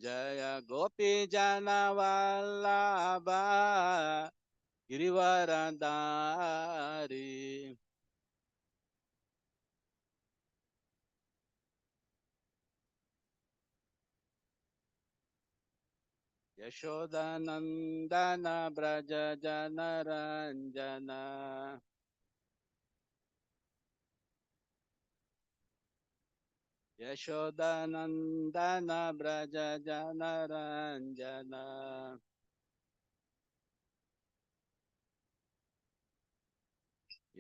जय गोपी जनवल्लभा गिरिवरधारी यशोदनन्दन व्रज जनरञ्जन यशोदनन्दन व्रज जनरञ्जन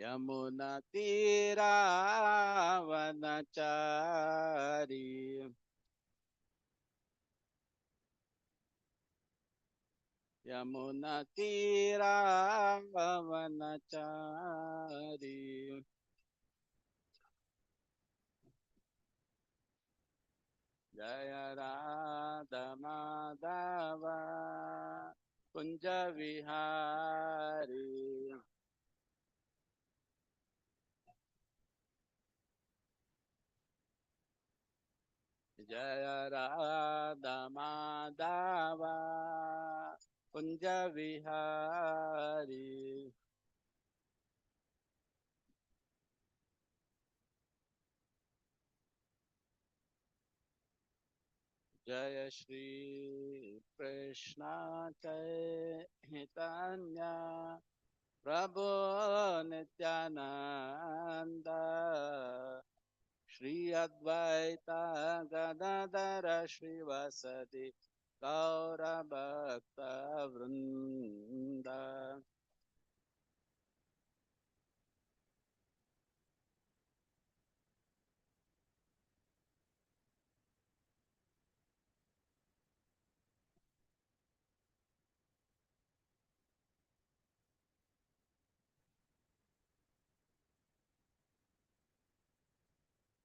यमुनतीरावनचारी यमुनतीरावनचारी जय राधा माधव कुंज विहारी जय राधा माधव कुंज विहारी जय श्री कृष्ण चैतन्य प्रभु नित्यानंद श्री अद्वैत गदाधर श्रीवासदि गौर भक्त वृंद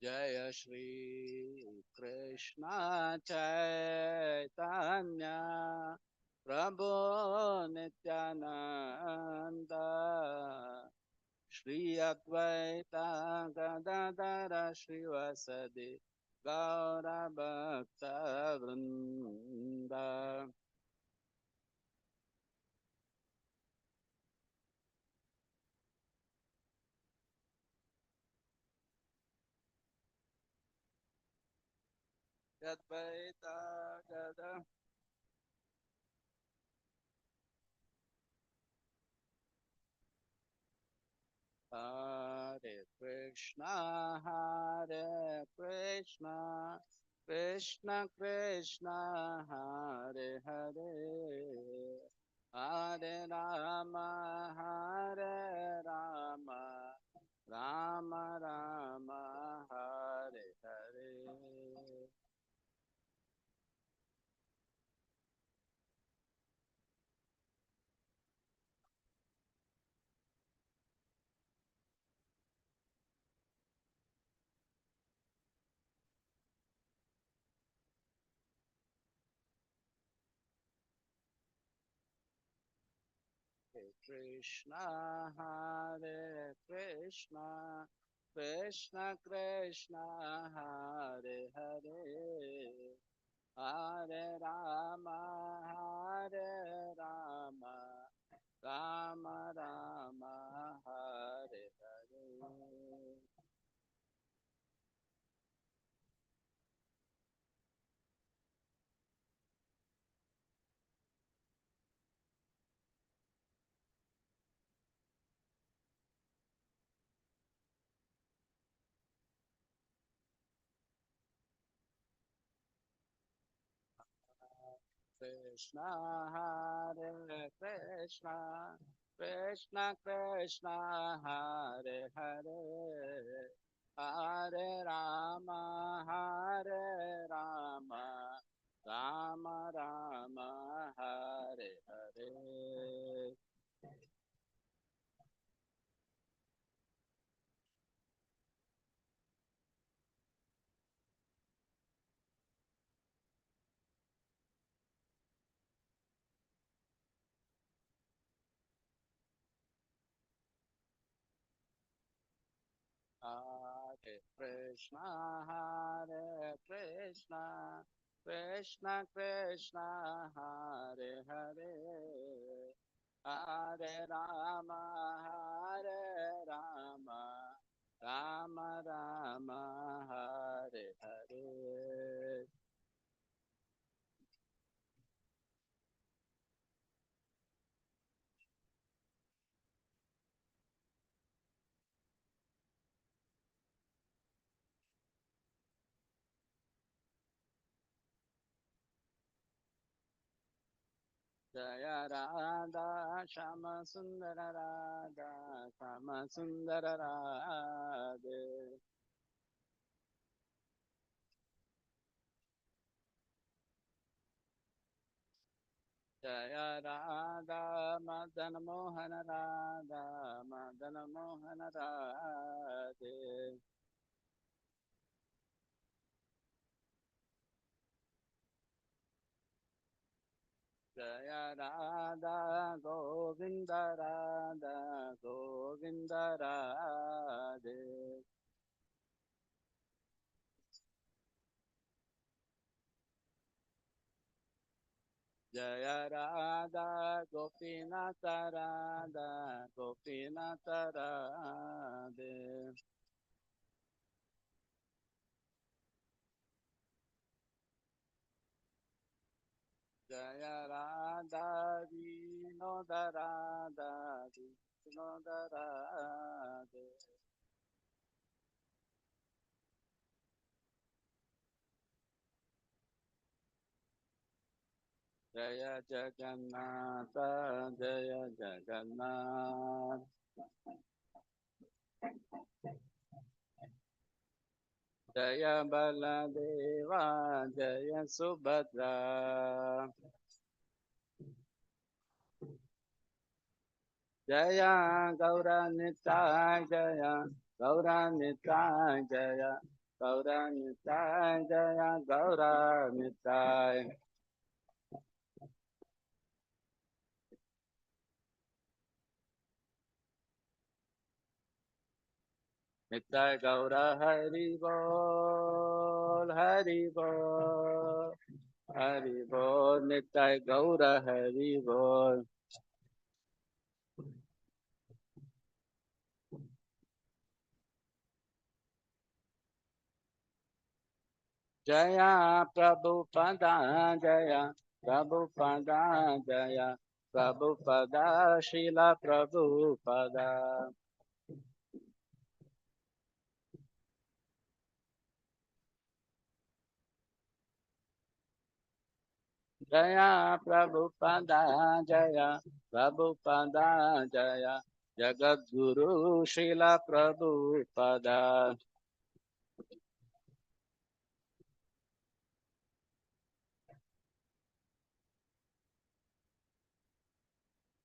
जय श्री कृष्ण चैतन्य प्रभु नित्यानंद श्री अद्वैत गदाधर श्रीवासदि गौर भक्त वृंद अद्वैत गदा Hare Krishna, Krishna Krishna, Hare Hare, Hare Rama, Hare Rama, Rama Rama, Hare Hare. Krishna, Hare Krishna, Krishna Krishna, Hare Hare, Hare Rama, Hare Rama, Rama Rama, Hare Hare. Krishna, Hare Krishna, Krishna Krishna, Hare Hare, Hare Rama, Hare Rama, Rama Rama, Hare Hare. Hare Krishna, Hare Krishna, Krishna Krishna Hare Hare Hare Rama Hare Rama Rama Rama Hare Hare Jaya Radha Shama Sundara Radha Shama Sundara Radhe Jaya Radha Madana Mohana Radha Madana Mohana Radhe Jaya Radha Govinda Radha Govinda Radhe Jaya Radha Gopinata Radha Gopinata Radhe Jaya Radha Vinoda Radha Vinoda Radhe Jaya Jagannatha Jaya Jagannath Jaya Baladeva Jaya Subhadra Jaya Gauranita Jaya Gauranita Jaya Gauranita Jaya Gauranita Nitai Gaura Hari Bol Hari Bol Hari Bol Nitai Gaura Hari Bol Jaya Prabhupada Jaya Prabhupada Jaya Prabhupada Srila Prabhupada Jaya Prabhupada Jaya Prabhupada Jaya Jagadguru Srila Prabhupada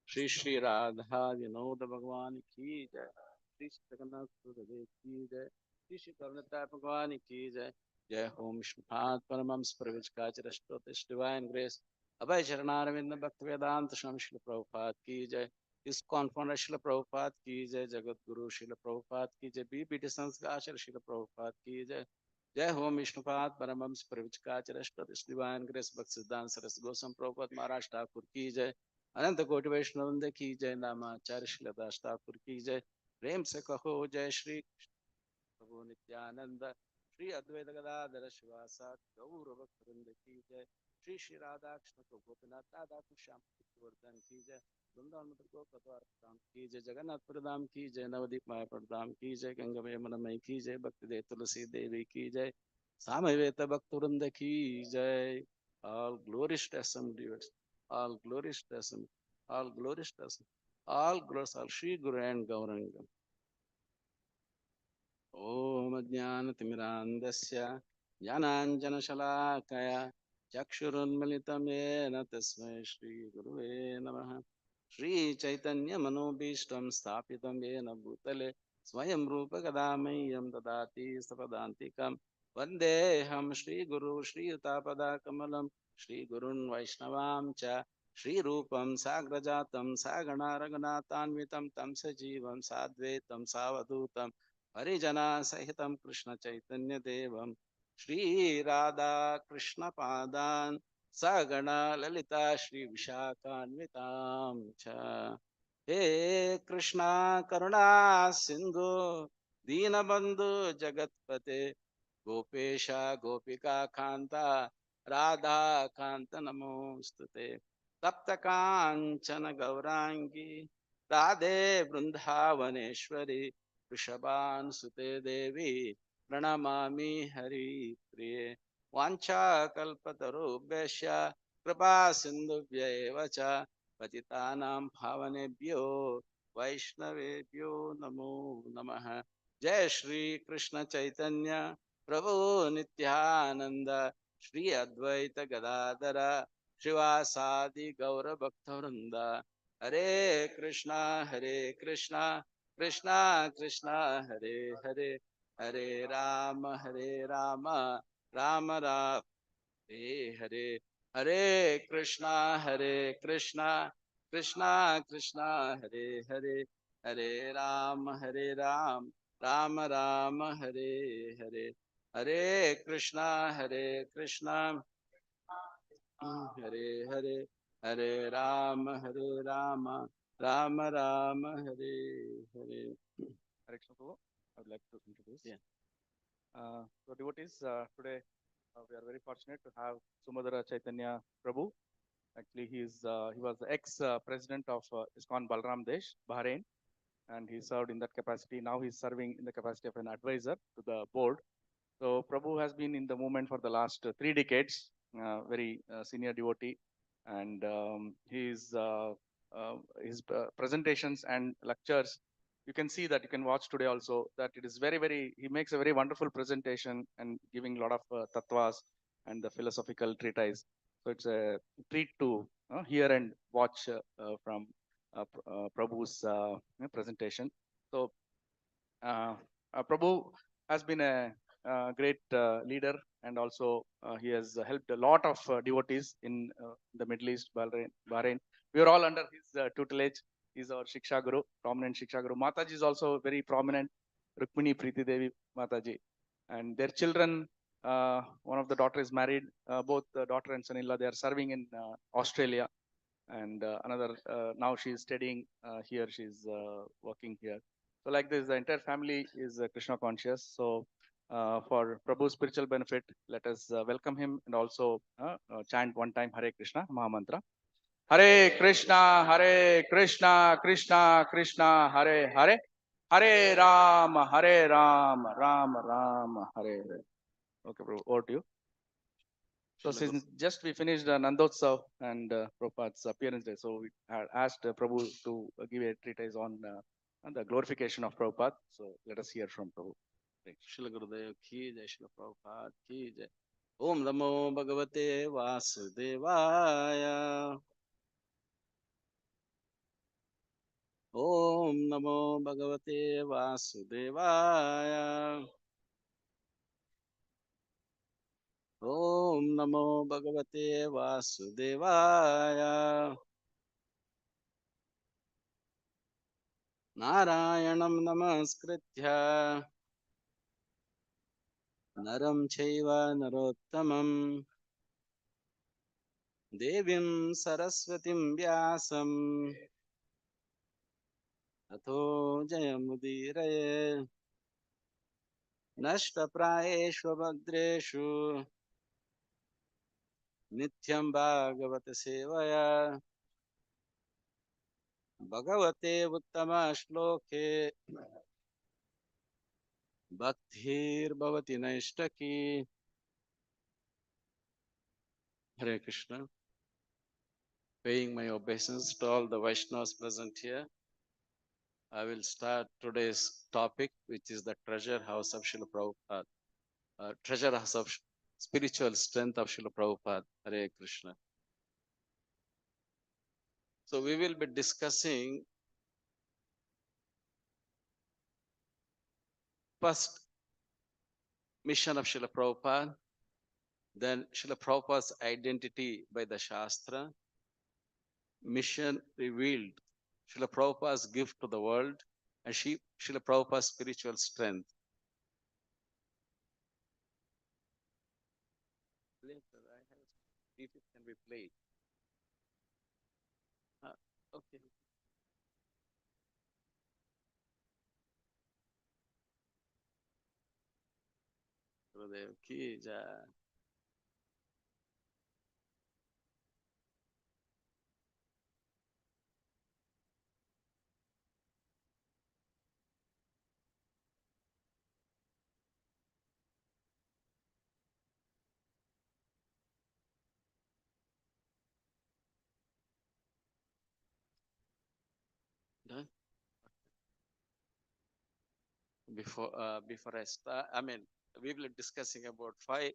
Shri Shri Radha Vinod भगवान की जय श्री श्री जगन्नाथ गुरुदेव की जय श्री श्री करुणता भगवान की जय जय होम विष्णुपाद परमहंस प्रविष्काचरष्टोत्तिष्ठ डिवाइन ग्रेस अभय चरणारविंद भक्त वेदांत स्वामी श्रील प्रभुपाद की जय इस कॉन्फरेंस श्रील प्रभुपाद की जय जगत गुरु श्रील प्रभुपाद की जय बीपीटी संस्कार श्रील प्रभुपाद की जय जय होम विष्णुपाद परमहंस प्रविष्काचरष्टोत्तिष्ठ डिवाइन ग्रेस भक्त सिद्धांत सरस्वती गोस्वामी प्रभुपाद महाराज ठाकुर की जय अनंत कोटि वैष्णवृंद की जय नामाचार्य श्रीलदास ठाकुर की जय प्रेम से कहो जय श्री प्रभु नित्यानंद श्री अद्वैत गदाधर शिवासा गौर भक्तवृंद की जय श्री श्री राधा कृष्ण को गोपीनाथ राधा कृष्ण श्याम वर्धन की जय वृंदावन मधुर को कद्वार प्रदाम की जय जगन्नाथ प्रदाम की जय नवदीप माया प्रदाम की जय गंगा यमुना की जय भक्ति दे तुलसी देवी की जय सामवेद भक्त वृंद की जय all glories to assembly all glories to assembly all glories to assembly all glories all Shri Guru and Gauranga ॐ अज्ञानतिमिरान्धस्य ज्ञानाञ्जनशलाकया चक्षुरुन्मिलितं येन तस्मै श्रीगुरुवे नमः श्रीचैतन्यमनोभीष्टं स्थापितं येन भूतले स्वयं रूपकदा मह्यं ददाति सपदान्तिकं वन्देऽहं श्रीगुरु श्रीयुतापदाकमलं श्रीगुरुन् वैष्णवां च श्रीरूपं साग्रजातं सागणा रघुनाथान्वितं तं सजीवं साद्वैतं सावधूतं हरिजना सहितं कृष्ण चैतन्य देवं Shri Radha Krishna Padan Sagana Lalita Shri Vishakhanvitam Cha. He Krishna Karuna Sindhu Dinabandhu Jagatpate Gopesha Gopika Kanta Radha Kanta Namostute Tapta Kanchana Gaurangi Radhe Vrindavaneshwari Rishabhan Sute Devi Pranamami Hari Priye Vancha Kalpatarubhesha Kripa Sindhubhya Evacha Patitanam Bhavanebhyo Vaishnavebhyo Namo Namaha Jai Shri Krishna Chaitanya Prabhu Nityananda Shri Advaita Gadadara Shivasadi Gaura Bhaktavranda Hare Krishna Krishna Krishna Hare Hare Hare Rama Rama Rama Hare Hare Hare Krishna Krishna Krishna Hare Hare Hare Ram Rama Rama Hare Hare Hare Krishna Hare Hare Hare Rama Rama Rama Hare Hare. Hare Krishna Prabhu. I would like to introduce. Yeah. So devotees, today we are very fortunate to have Sumadhura Chaitanya Prabhu. Actually, he was the ex-president of ISKCON Balram Desh, Bahrain, and he served in that capacity. Now he's serving in the capacity of an advisor to the board. So Prabhu has been in the movement for the last 3 decades, very senior devotee, and his presentations and lectures, you can see that, you can watch today also, that it is very, he makes a very wonderful presentation and giving a lot of tattvas and the philosophical treatise. So it's a treat to hear and watch from Prabhu's presentation. So Prabhu has been a great leader, and also he has helped a lot of devotees in the Middle East, Bahrain. We are all under his tutelage. He's our Shiksha Guru, prominent Shiksha Guru. Mataji is also very prominent, Rukmini Preeti Devi Mataji. And their children, one of the daughter is married, both the daughter and son-in-law, they are serving in Australia. And another, now she is studying here, she's working here. So like this, the entire family is Krishna conscious. So for Prabhu's spiritual benefit, let us welcome him and also chant one time Hare Krishna Mahamantra. Hare Krishna, Krishna Krishna, Hare Hare, Hare Rama, Rama Rama, Hare Hare. Okay, Prabhu, over to you. So since just we finished Nandotsav and Prabhupada's appearance day, so we had asked Prabhu to give a treatise on the glorification of Prabhupada. So let us hear from Prabhu. Shila Gurudev ki jai, Shila Prabhupada ki jai. Om Namo Bhagavate Vasudevaya. Om Namo Bhagavate Vasudevaya. Om Namo Bhagavate Vasudevaya. Narayanam Namaskritya Naram Chaiva Narottamam Devim Saraswatim Vyasam Atho Jayamudiraye Nashtaprayeshu Bhadreshu Nityam Bhagavata Sevaya Bhagavate Uttama Shloke Bhaktir Bhavati Naishtaki. Hare Krishna. Paying my obeisance to all the Vaishnavas present here. I will start today's topic, which is the treasure house of Srila Prabhupada. Treasure house of spiritual strength of Srila Prabhupada. Hare Krishna. So we will be discussing first mission of Srila Prabhupada, then Srila Prabhupada's identity by the Shastra, mission revealed, Srila Prabhupada's gift to the world, and Srila Prabhupada's spiritual strength. if it can be played. Okay. Gurudev ki jai. Done? Before I start, I mean, we will be discussing about 5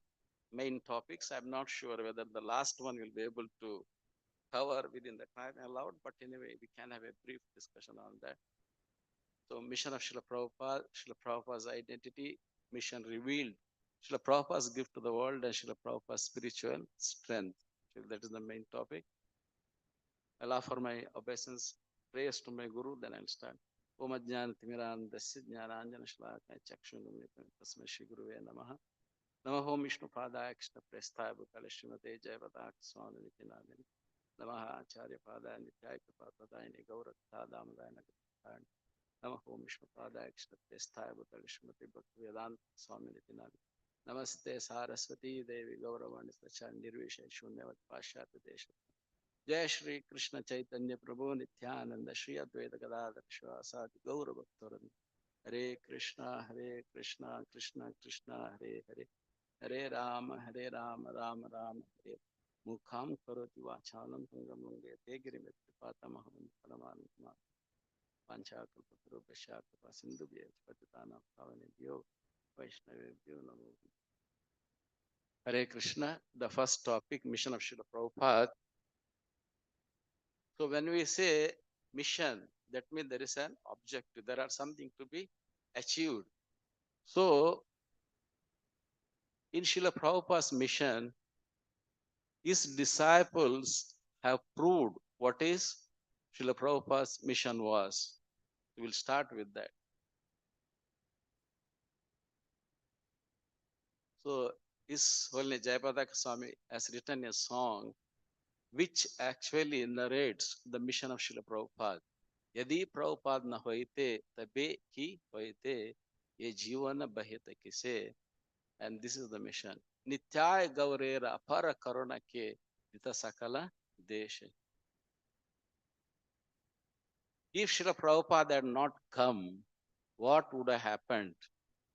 main topics. I'm not sure whether the last one will be able to cover within the time allowed, but anyway, we can have a brief discussion on that. So, mission of Srila Prabhupada's identity, mission revealed, Srila Prabhupada's gift to the world, and Srila Prabhupada's spiritual strength. So that is the main topic. I'll offer my obeisance, prayers to my Guru, then I'll start. Om Ajnana Timirandasya Jnananjana Shlakaya Chakshunamritam Tasmai Shri Guruve Namaha. Namaha Om Vishnu Padaya Krishna Prestaya Bhutale Srimate Jayavadaka Swami Nityanandini. Namaha Acharya Padaya Nityaya Kripapadayini Gauratha Damadayana Gauratha. Namaha Om Vishnu Padaya Krishna Prestaya Bhutale Srimate Bhaktivedanta Swami Nityanandini. Namaste Saraswati Devi Gauravani Sacha Nirvisha Shunyavat Pashyata Desha. जय श्री कृष्ण चैतन्य प्रभु नित्यानंद श्री अद्वैत गदाधर शिवासादि गौर भक्तवृंद हरे कृष्णा कृष्ण कृष्ण हरे हरे हरे राम राम राम हरे मुखाम करोति वाचालं तुंगमुंगे ते गिरिमित्तपातमहं परमात्मा पांचाकल्पतरुभ्यश्च कृपा सिन्धुभ्यः पतितानां पावनेभ्यो वैष्णवेभ्यो नमो हरे Krishna. The first topic, mission of Srila Prabhupada. So when we say mission, that means there is an objective. There are something to be achieved. So in Srila Prabhupada's mission, his disciples have proved what is Srila Prabhupada's mission was. We will start with that. So His Holiness Jayapadaka Swami has written a song which actually narrates the mission of Srila Prabhupada. यदि प्रभुपाद न होते तबे ही होते ये जीवन बहित किसे. And this is the mission. नित्याय गौरेर अपर करुणा के नित सकल देश. If Srila Prabhupada had not come, what would have happened?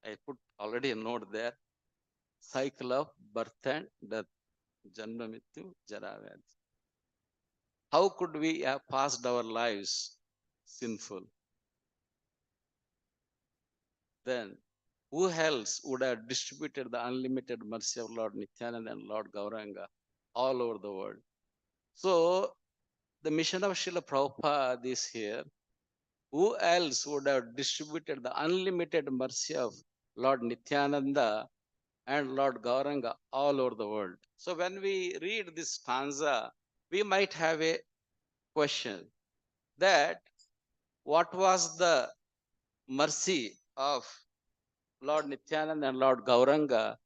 I put already a note there. Cycle of birth and death. Janma Mrityu Jara Vyadhi. How could we have passed our lives sinful? Then who else would have distributed the unlimited mercy of Lord Nityananda and Lord Gauranga all over the world? So the mission of Srila Prabhupada is here. Who else would have distributed the unlimited mercy of Lord Nityananda and Lord Gauranga all over the world? So when we read this stanza, we might have a question that what was the mercy of Lord Nityananda and Lord Gauranga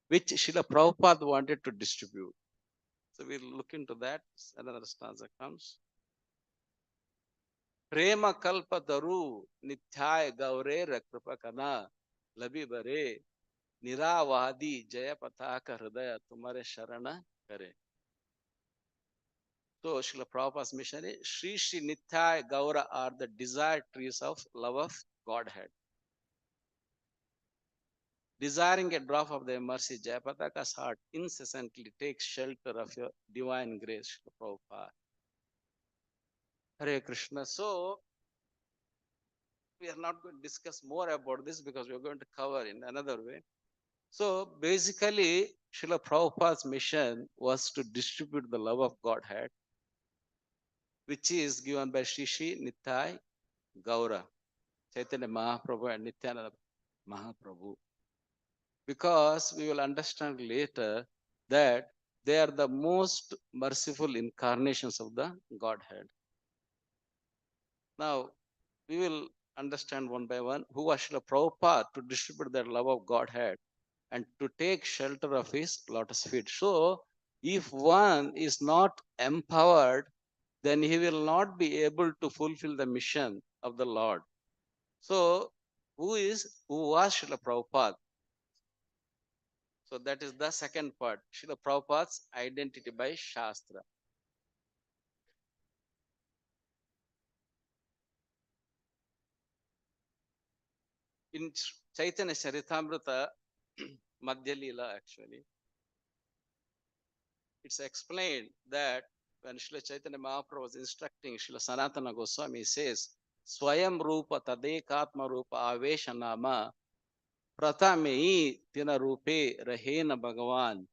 which Srila Prabhupada wanted to distribute? So we'll look into that. Another stanza comes. Prema kalpa daru nithyay gaurera kripakana labi bare niravadi jaya pataka hridaya tumare sharana kare. So Srila Prabhupada's mission is Sri Sri Nithyay Gaura are the desired trees of love of Godhead. Desiring a drop of their mercy, Jayapataka's heart incessantly takes shelter of your divine grace, Srila Prabhupada. Hare Krishna. So we are not going to discuss more about this because we are going to cover in another way. So basically, Srila Prabhupada's mission was to distribute the love of Godhead, which is given by Shri Shri Nittai Gaura, Chaitanya Mahaprabhu and Nityananda Mahaprabhu. Because we will understand later that they are the most merciful incarnations of the Godhead. Now, we will understand one by one who was Srila Prabhupada to distribute that love of Godhead and to take shelter of his lotus feet. So, If one is not empowered, then he will not be able to fulfill the mission of the Lord. So, who was Srila Prabhupada? So that is the second part. Srila Prabhupada's identity by Shastra. In Chaitanya Charitamrita, Madhya Leela actually, it's explained that when Srila Chaitanya Mahaprabhu was instructing Srila Sanatana Goswami, he says, Swayam Rupa Tadekatma Rupa Avesha Nama Pratamei Tina Rupe Rahena Bhagavan.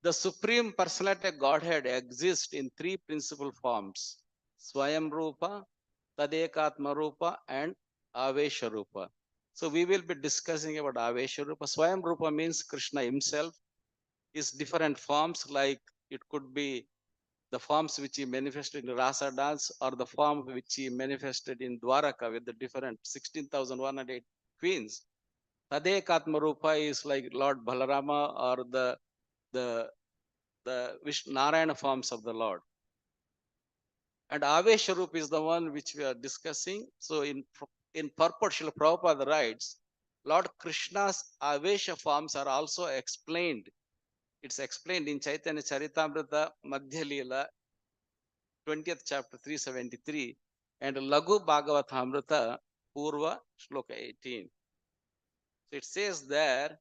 The Supreme Personality of Godhead exists in three principal forms: Swayam Rupa, Tadekatma Rupa, and Avesha Rupa. So we will be discussing about Avesha Rupa. Swayam Rupa means Krishna himself is different forms, like it could be the forms which he manifested in Rasa dance or the form which he manifested in Dwaraka with the different 16,108 queens. Tadekatma Rupa is like Lord Balarama or the Vishnu Narayana forms of the Lord. And Avesharup is the one which we are discussing. So in purport, Srila Prabhupada writes, Lord Krishna's Avesha forms are also explained. It's explained in Chaitanya Charitamrita Madhya Leela, 20th chapter 373, and Lagu Bhagavatamrita Purva Shloka 18. So it says there,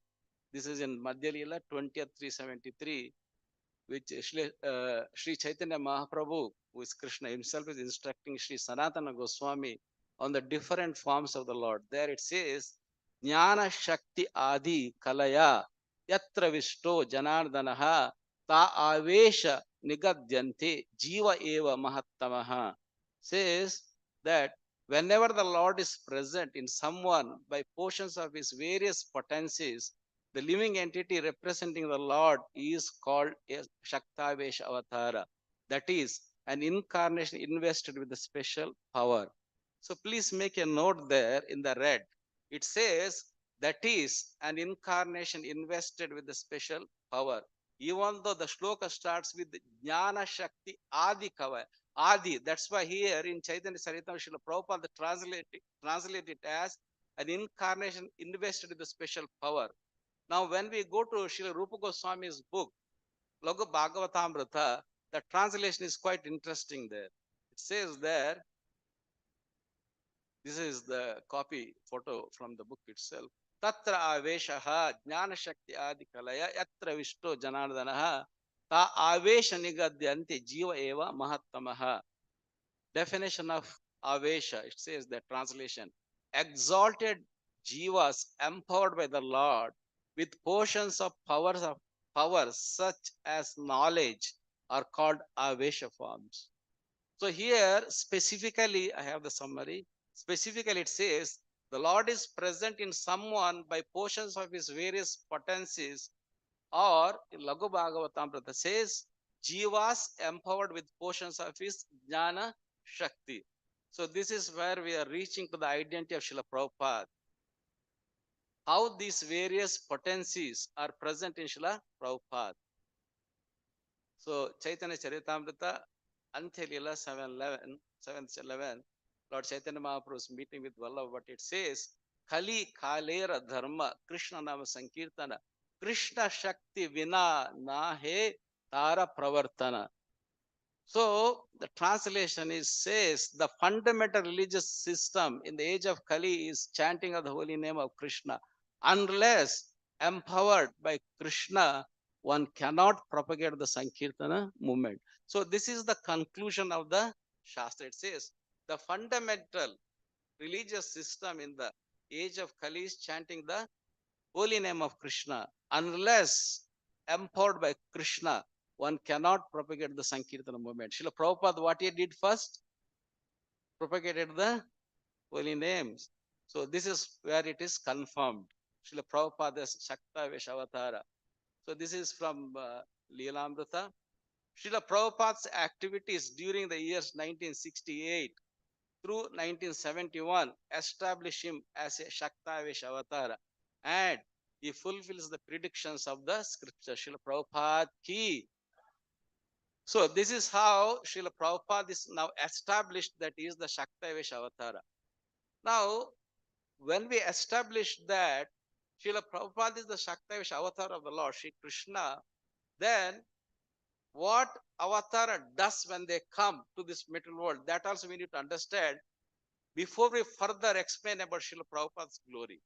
this is in Madhya Leela 20th 373, which Sri Chaitanya Mahaprabhu, who is Krishna himself, is instructing Sri Sanatana Goswami on the different forms of the Lord. There it says, Jnana Shakti Adi Kalaya Yatra Vishto Janardanaha Ta Avesha Nigadyante Jiva Eva Mahattamaha. Says that whenever the Lord is present in someone by portions of his various potencies, the living entity representing the Lord is called a Shaktavesh Avatara. That is, an incarnation invested with a special power. So please make a note there in the red. It says, that is, an incarnation invested with a special power. Even though the shloka starts with Jnana Shakti Adi Kava. Adi, that's why here in Chaitanya Charitamrita, Srila Prabhupada translate it as an incarnation invested with a special power. Now, when we go to Srila Rupa Goswami's book, Lagu Bhagavatamrita, the translation is quite interesting there. It says there, this is the copy photo from the book itself. Tatra aveshaha jnana shakti adi kalaya yatra vishto janardanaha ta avesha nigadyanti jiva eva mahattamaha. Definition of avesha, it says the translation, exalted jivas empowered by the Lord with portions of powers such as knowledge are called avesha forms. So here specifically, I have the summary. Specifically, it says the Lord is present in someone by portions of his various potencies, or in Lagu Bhagavatamrita says Jivas empowered with portions of his Jnana Shakti. So this is where we are reaching to the identity of Srila Prabhupada. How these various potencies are present in Srila Prabhupada. So Chaitanya Charitamrita, Antya-lila 711, Lord Chaitanya Mahaprabhu's meeting with Vallabha, but it says, Kali Kalera Dharma, Krishna Nama Sankirtana, Krishna Shakti Vina Nahe Tara Pravartana. So the translation is says the fundamental religious system in the age of Kali is chanting of the holy name of Krishna. Unless empowered by Krishna, one cannot propagate the Sankirtana movement. So this is the conclusion of the Shastra. It says the fundamental religious system in the age of Kali is chanting the holy name of Krishna. Unless empowered by Krishna, one cannot propagate the Sankirtana movement. Srila Prabhupada, what he did first? Propagated the holy names. So this is where it is confirmed. Srila Prabhupada's Shakta Veshavatara. So this is from Leelamrita. Srila Prabhupada's activities during the years 1968 through 1971 established him as a Shakta Veshavatara. And He fulfills the predictions of the scripture. Srila Prabhupada ki. So this is how Srila Prabhupada is now established that he is the Shaktavesh Avatara. Now, when we establish that Srila Prabhupada is the Shaktavesh Avatar of the Lord, Sri Krishna, then what Avatara does when they come to this material world, that also we need to understand before we further explain about Srila Prabhupada's glory.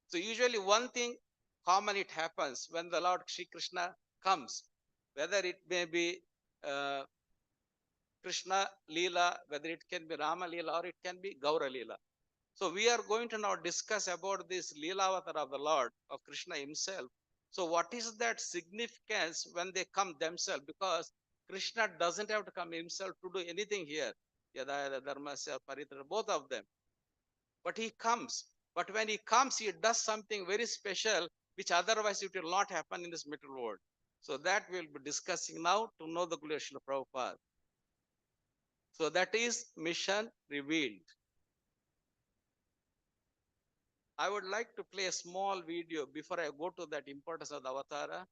So usually one thing common it happens when the Lord Sri Krishna comes, whether it may be uh, Krishna Leela, whether it can be Rama Leela or it can be Gaura Leela. So we are going to now discuss about this Leela Avatar of the Lord, of Krishna himself. So what is that significance when they come themselves? Because Krishna doesn't have to come himself to do anything here. Yada Yada Dharmasya Paritra, both of them. But he comes. But when he comes, he does something very special, which otherwise it will not happen in this material world. So that we'll be discussing now to know the glory of Srila Prabhupada. So that is mission revealed. I would like to play a small video before I go to that importance of the avatara.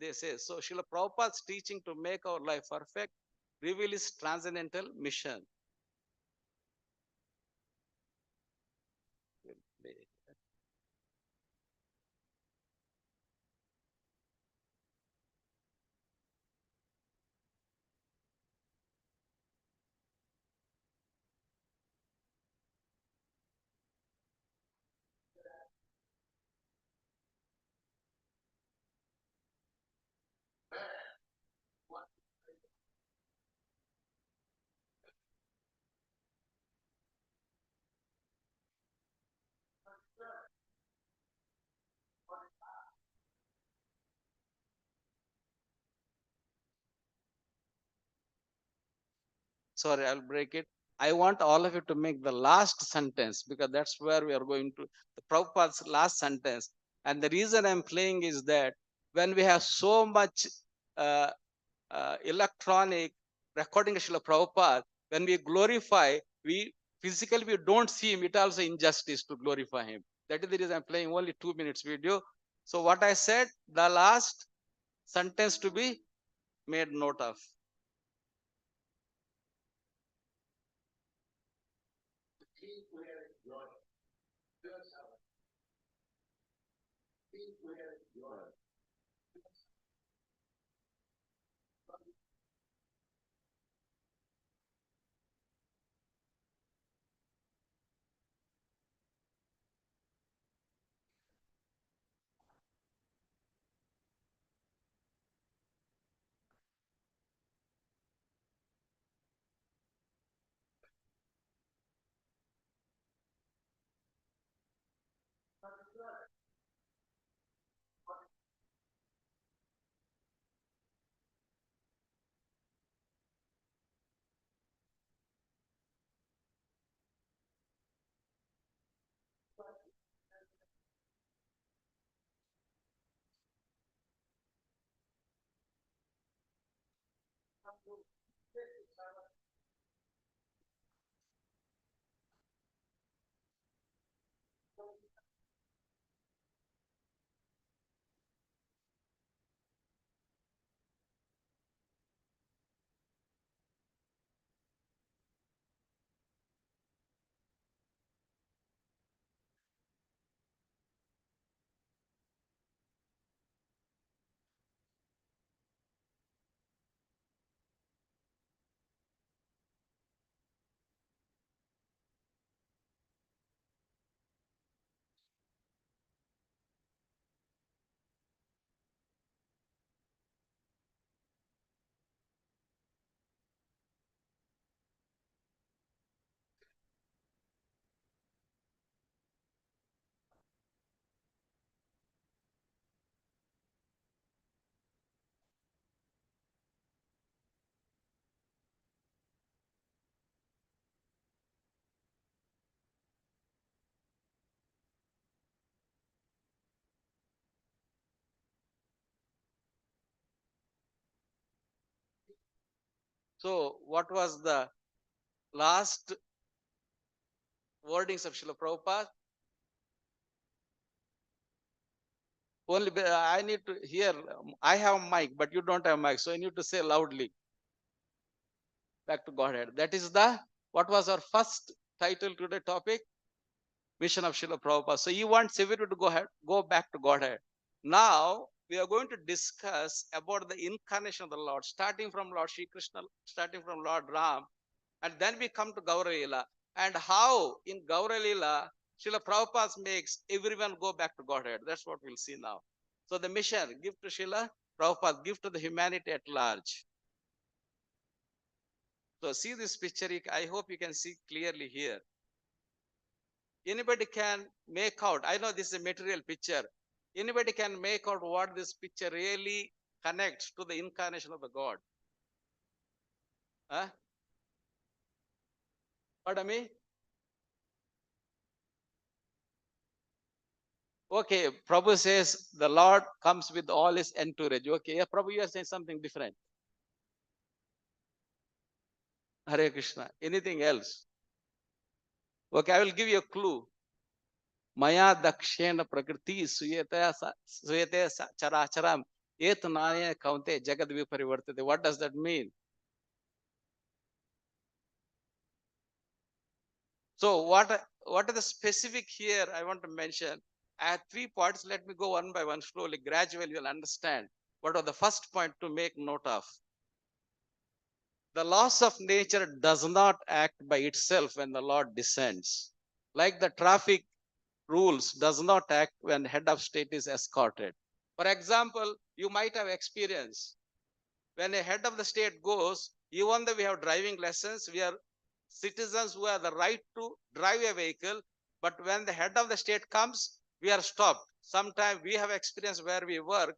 They say, so Srila Prabhupada's teaching to make our life perfect reveal his transcendental mission. We'll play. Sorry, I'll break it. I want all of you to make the last sentence because that's where we are going to the Prabhupada's last sentence. And the reason I'm playing is that when we have so much uh, electronic recording of Srila Prabhupada, when we glorify, we physically we don't see him. It also injustice to glorify him. That is the reason I'm playing only 2 minutes video. So what I said, the last sentence to be made note of. So what was the last wordings of Srila Prabhupada? Only I need to hear. I have a mic, but you don't have a mic, so I need to say loudly. Back to Godhead. That is the what was our first title today topic? Mission of Srila Prabhupada. So he wants everyone to go back to Godhead. Now we are going to discuss about the incarnation of the Lord, starting from Lord Shri Krishna, starting from Lord Ram, and then we come to Gaura and how in Gaura Srila Prabhupada makes everyone go back to Godhead. That's what we'll see now. So the mission, give to Srila Prabhupada, give to the humanity at large. So see this picture, I hope you can see clearly here. Anybody can make out, I know this is a material picture. Anybody can make out what this picture really connects to the incarnation of the God. Huh? Pardon me? Okay, Prabhu says the Lord comes with all his entourage. Okay, yeah, Prabhu, you are saying something different. Hare Krishna. Anything else? Okay, I will give you a clue. Maya dakshena prakriti suyate characharam etnaya kaunte jagad viparivartate. What does that mean? So what are the specific here I want to mention? I have 3 points. Let me go one by one slowly. Gradually you'll understand. What are the first point to make note of? The laws of nature does not act by itself when the Lord descends. Like the traffic rules does not act when head of state is escorted. For example, you might have experienced when a head of the state goes, even though we have driving lessons, we are citizens who have the right to drive a vehicle. But when the head of the state comes, we are stopped. Sometimes we have experience where we work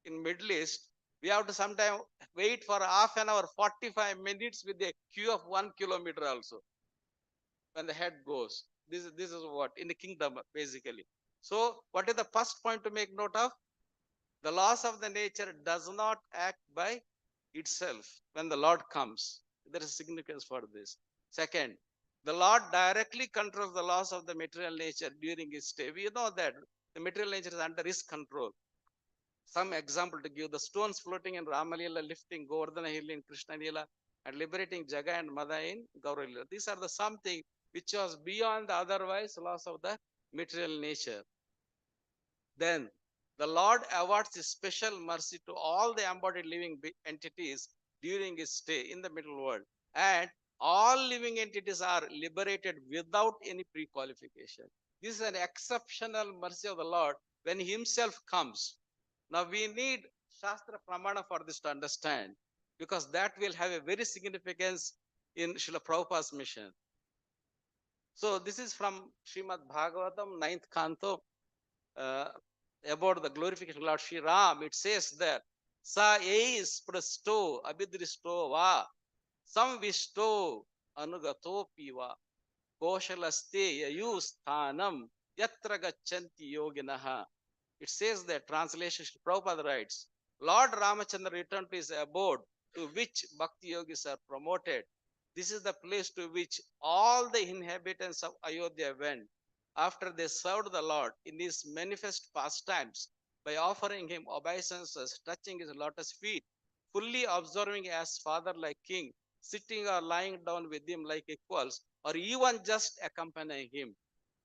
in Middle East. We have to sometimes wait for half an hour, 45 minutes with a queue of 1 kilometer also when the head goes. This is what in the kingdom basically. So what is the first point to make note of? The laws of the nature does not act by itself when the Lord comes. There is significance for this. Second, the Lord directly controls the laws of the material nature during his stay. We know that the material nature is under his control. Some example to give, the stones floating in Ramalila, lifting Govardhana hill in Krishna Lila, and liberating Jaga and Mada in Gauralila. These are the something which was beyond the otherwise laws of the material nature. Then the Lord awards his special mercy to all the embodied living entities during his stay in the middle world. And all living entities are liberated without any pre-qualification. This is an exceptional mercy of the Lord when he himself comes. Now we need Shastra Pramana for this to understand, because that will have a very significance in Srila Prabhupada's mission. So this is from Srimad Bhagavatam, 9th canto, about the glorification of Lord Shri Ram. It says there, Sa eis prasto abhidristo va samvisto anugato piva koshalaste yayusthanam yatra gachanti yoginaha. It says that translation, Prabhupada writes, Lord Ramachandra returned to his abode to which Bhakti yogis are promoted. This is the place to which all the inhabitants of Ayodhya went after they served the Lord in his manifest pastimes by offering him obeisances, touching his lotus feet, fully observing as father like king, sitting or lying down with him like equals, or even just accompanying him.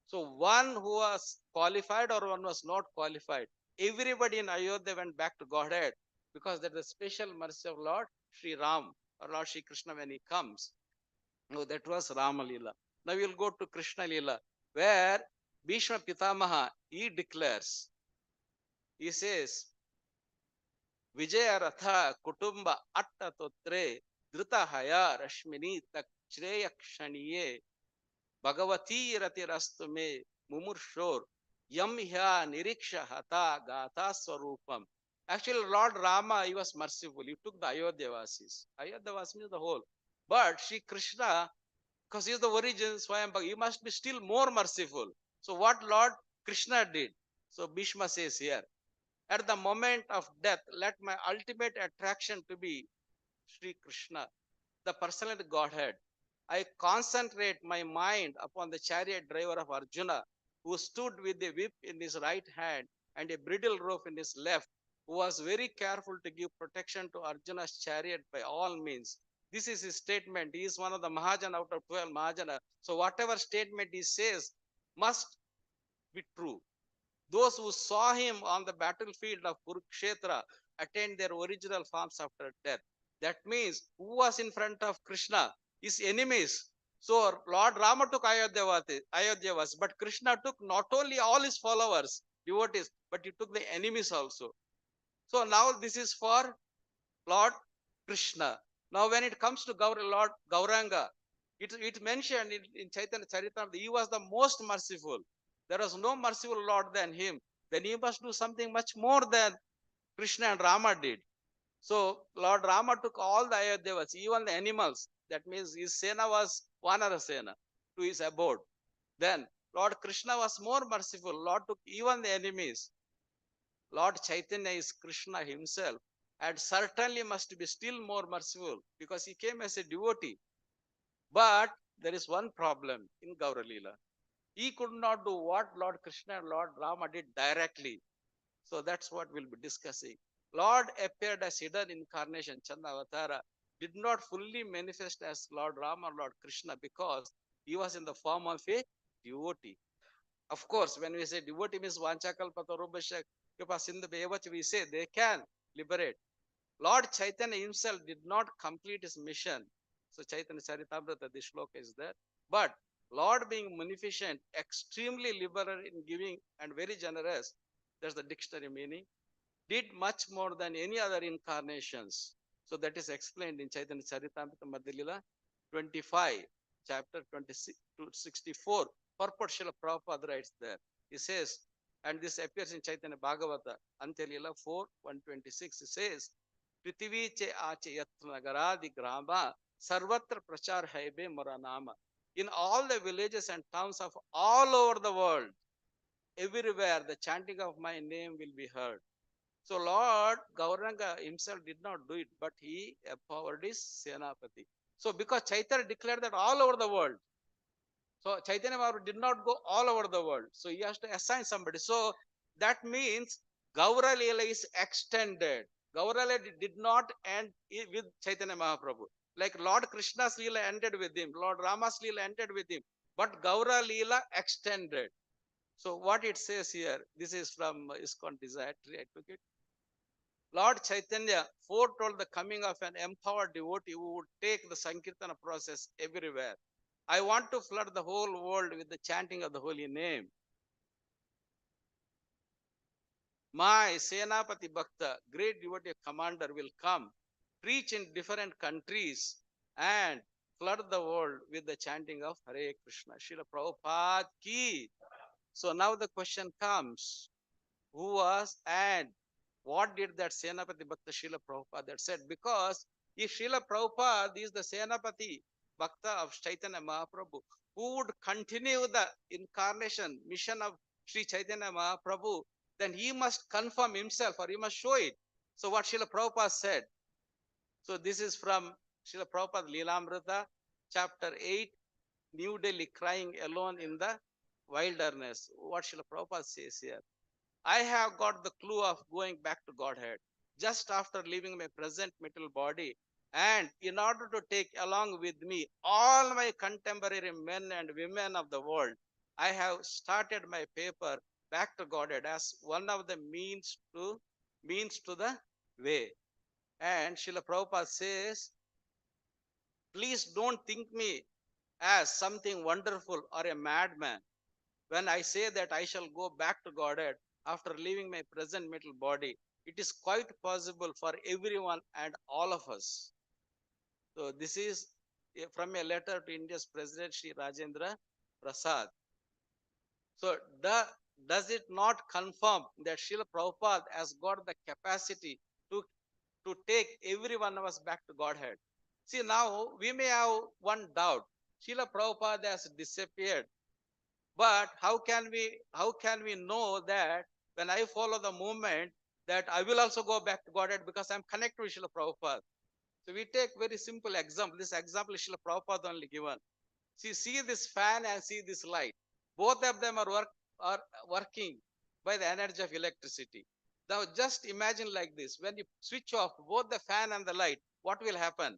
So one who was qualified or one was not qualified, everybody in Ayodhya went back to Godhead, because that is the special mercy of Lord Sri Ram or Lord Sri Krishna when he comes. No, that was Rama Lila. Now we'll go to Krishna Lila, where Bhishma Pitamaha, he declares, he says, Vijaya Ratha Kutumba Atta Totre Drita Haya Rashmini Tak Shreya Kshaniye Bhagavati Ratirastu Me Mumurshor Yam Hya Niriksha Hata Gata Swarupam. Actually, Lord Rama, he was merciful. He took the Ayodhya Vasis. Ayodhya Vasis means the whole. But Sri Krishna, because he is the origin, Swayambhag, he must be still more merciful. So what Lord Krishna did? So Bhishma says here, at the moment of death, let my ultimate attraction to be Sri Krishna, the personal Godhead. I concentrate my mind upon the chariot driver of Arjuna, who stood with the whip in his right hand and a bridle rope in his left, who was very careful to give protection to Arjuna's chariot by all means. This is his statement. He is one of the Mahajan out of 12 Mahajana. So whatever statement he says must be true. Those who saw him on the battlefield of Kurukshetra attained their original forms after death. That means who was in front of Krishna? His enemies. So Lord Rama took Ayodhyavas, but Krishna took not only all his followers, devotees, but he took the enemies also. So now this is for Lord Krishna. Now when it comes to Lord Gauranga, it mentioned in Chaitanya Charitamrita, he was the most merciful. There was no merciful Lord than him. Then he must do something much more than Krishna and Rama did. So Lord Rama took all the Ayodhyavas, even the animals. That means his Sena was Vanara Sena to his abode. Then Lord Krishna was more merciful. Lord took even the enemies. Lord Chaitanya is Krishna himself and certainly must be still more merciful because he came as a devotee. But there is one problem in Gauralila. He could not do what Lord Krishna and Lord Rama did directly. So that's what we'll be discussing. Lord appeared as hidden incarnation, Chanda Avatara, did not fully manifest as Lord Rama or Lord Krishna because he was in the form of a devotee. Of course, when we say devotee means Vanchakalpatarubhashak, we say they can liberate. Lord Chaitanya himself did not complete his mission. So Chaitanya Charitamrita, this shloka is there. But Lord being munificent, extremely liberal in giving and very generous, that's the dictionary meaning, did much more than any other incarnations. So that is explained in Chaitanya Charitamrita Madhya 25, chapter 26 to 64. Purport Srila Prabhupada writes there. He says, and this appears in Chaitanya Bhagavata, Antelila 4, 126. He says, Prithvi che ache yatnagaradi grama sarvatra prachar haibe moranama. In all the villages and towns of all over the world, everywhere the chanting of my name will be heard. So Lord Gauranga himself did not do it, but he empowered his Senapati. So because Chaitanya declared that all over the world, so Chaitanya Mahaprabhu did not go all over the world. So he has to assign somebody. So that means Gaura Leela is extended. Gaura Leela did not end with Chaitanya Mahaprabhu. Like Lord Krishna's Leela ended with him, Lord Rama's Leela ended with him. But Gaura Leela extended. So what it says here, this is from ISKCON Desire Tree, I took it. Lord Chaitanya foretold the coming of an empowered devotee who would take the Sankirtana process everywhere. I want to flood the whole world with the chanting of the holy name. My Senapati Bhakta, great devotee commander, will come, preach in different countries, and flood the world with the chanting of Hare Krishna. Srila Prabhupada ki. So now the question comes, who was and what did that Senapati Bhakta Srila Prabhupada that said? Because if Srila Prabhupada is the Senapati Bhakta of Chaitanya Mahaprabhu, who would continue the incarnation mission of Sri Chaitanya Mahaprabhu, then he must confirm himself or he must show it. So what Srila Prabhupada said. So this is from Srila Prabhupada Leelamrita, chapter 8, New Delhi, crying alone in the wilderness. What Srila Prabhupada says here. I have got the clue of going back to Godhead just after leaving my present material body, and in order to take along with me all my contemporary men and women of the world, I have started my paper Back to Godhead as one of the means to the way. And Srila Prabhupada says, please don't think me as something wonderful or a madman when I say that I shall go back to Godhead after leaving my present mental body. It is quite possible for everyone and all of us. So this is from a letter to India's President Sri Rajendra Prasad. So does it not confirm that Srila Prabhupada has got the capacity to take every one of us back to Godhead? See, now we may have one doubt. Srila Prabhupada has disappeared. But how can we know that when I follow the movement that I will also go back to Godhead because I'm connected with Srila Prabhupada? So we take very simple example. This example is Srila Prabhupada only given. See this fan and see this light. Both of them are working, by the energy of electricity. Now just imagine like this, when you switch off both the fan and the light, what will happen?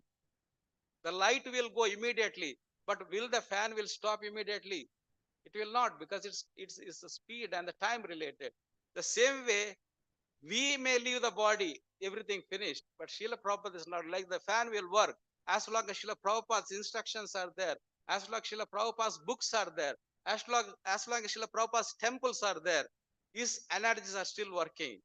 The light will go immediately, but will the fan will stop immediately? It will not, because it's the speed and the time related. The same way, we may leave the body, everything finished, but Srila Prabhupada is not like. The fan will work as long as Srila Prabhupada's instructions are there, as long as Srila Prabhupada's books are there, as long as Srila Prabhupada's temples are there, his energies are still working.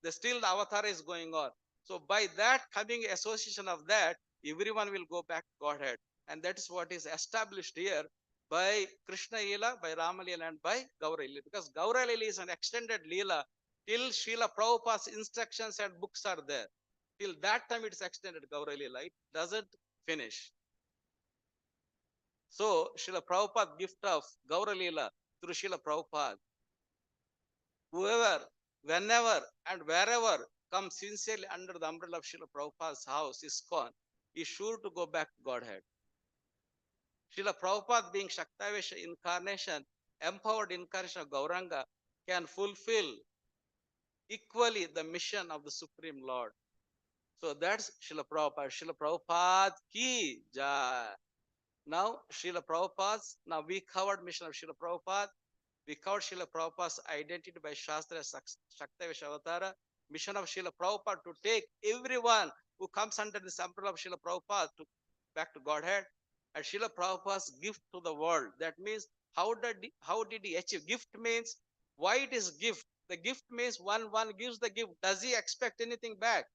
Still the avatar is going on. So by that coming association of that, everyone will go back to Godhead. And that is what is established here by Krishna Leela, by Rama Leela, and by Gaura Leela. Because Gaura Leela is an extended Leela till Srila Prabhupada's instructions and books are there. Till that time it is extended Gaura Leela. It doesn't finish. So Srila Prabhupada gift of Gaura Leela through Srila Prabhupada, whoever, whenever, and wherever comes sincerely under the umbrella of Srila Prabhupada's house, ISKCON, is sure to go back to Godhead. Srila Prabhupada, being Shaktavesha incarnation, empowered incarnation of Gauranga, can fulfill equally the mission of the Supreme Lord. So that's Srila Prabhupada. Srila Prabhupada ki jai. Now, Srila Prabhupada's, now we covered mission of Srila Prabhupada. We covered Srila Prabhupada's identity by Shastra Shaktavesha Avatara. Mission of Srila Prabhupada to take everyone who comes under this umbrella of Srila Prabhupada to back to Godhead. And Srila Prabhupada's gift to the world. That means how did he achieve? Gift means why it is gift. The gift means one gives the gift. Does he expect anything back?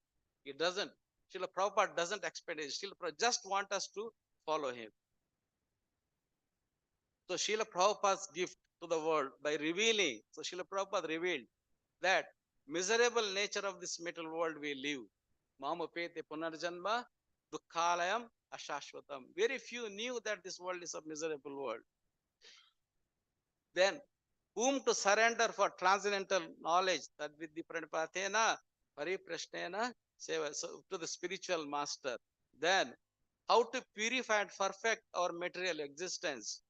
He doesn't. Srila Prabhupada doesn't expect it. Srila Prabhupada just want us to follow him. So Srila Prabhupada's gift to the world by revealing, so Srila Prabhupada revealed that miserable nature of this material world we live. Mamapete punarjanma dukkhalayam ashashvatam. Very few knew that this world is a miserable world. Then, whom to surrender for transcendental knowledge, that with the pranipatena pariprashnena seva, so to the spiritual master. Then, how to purify and perfect our material existence.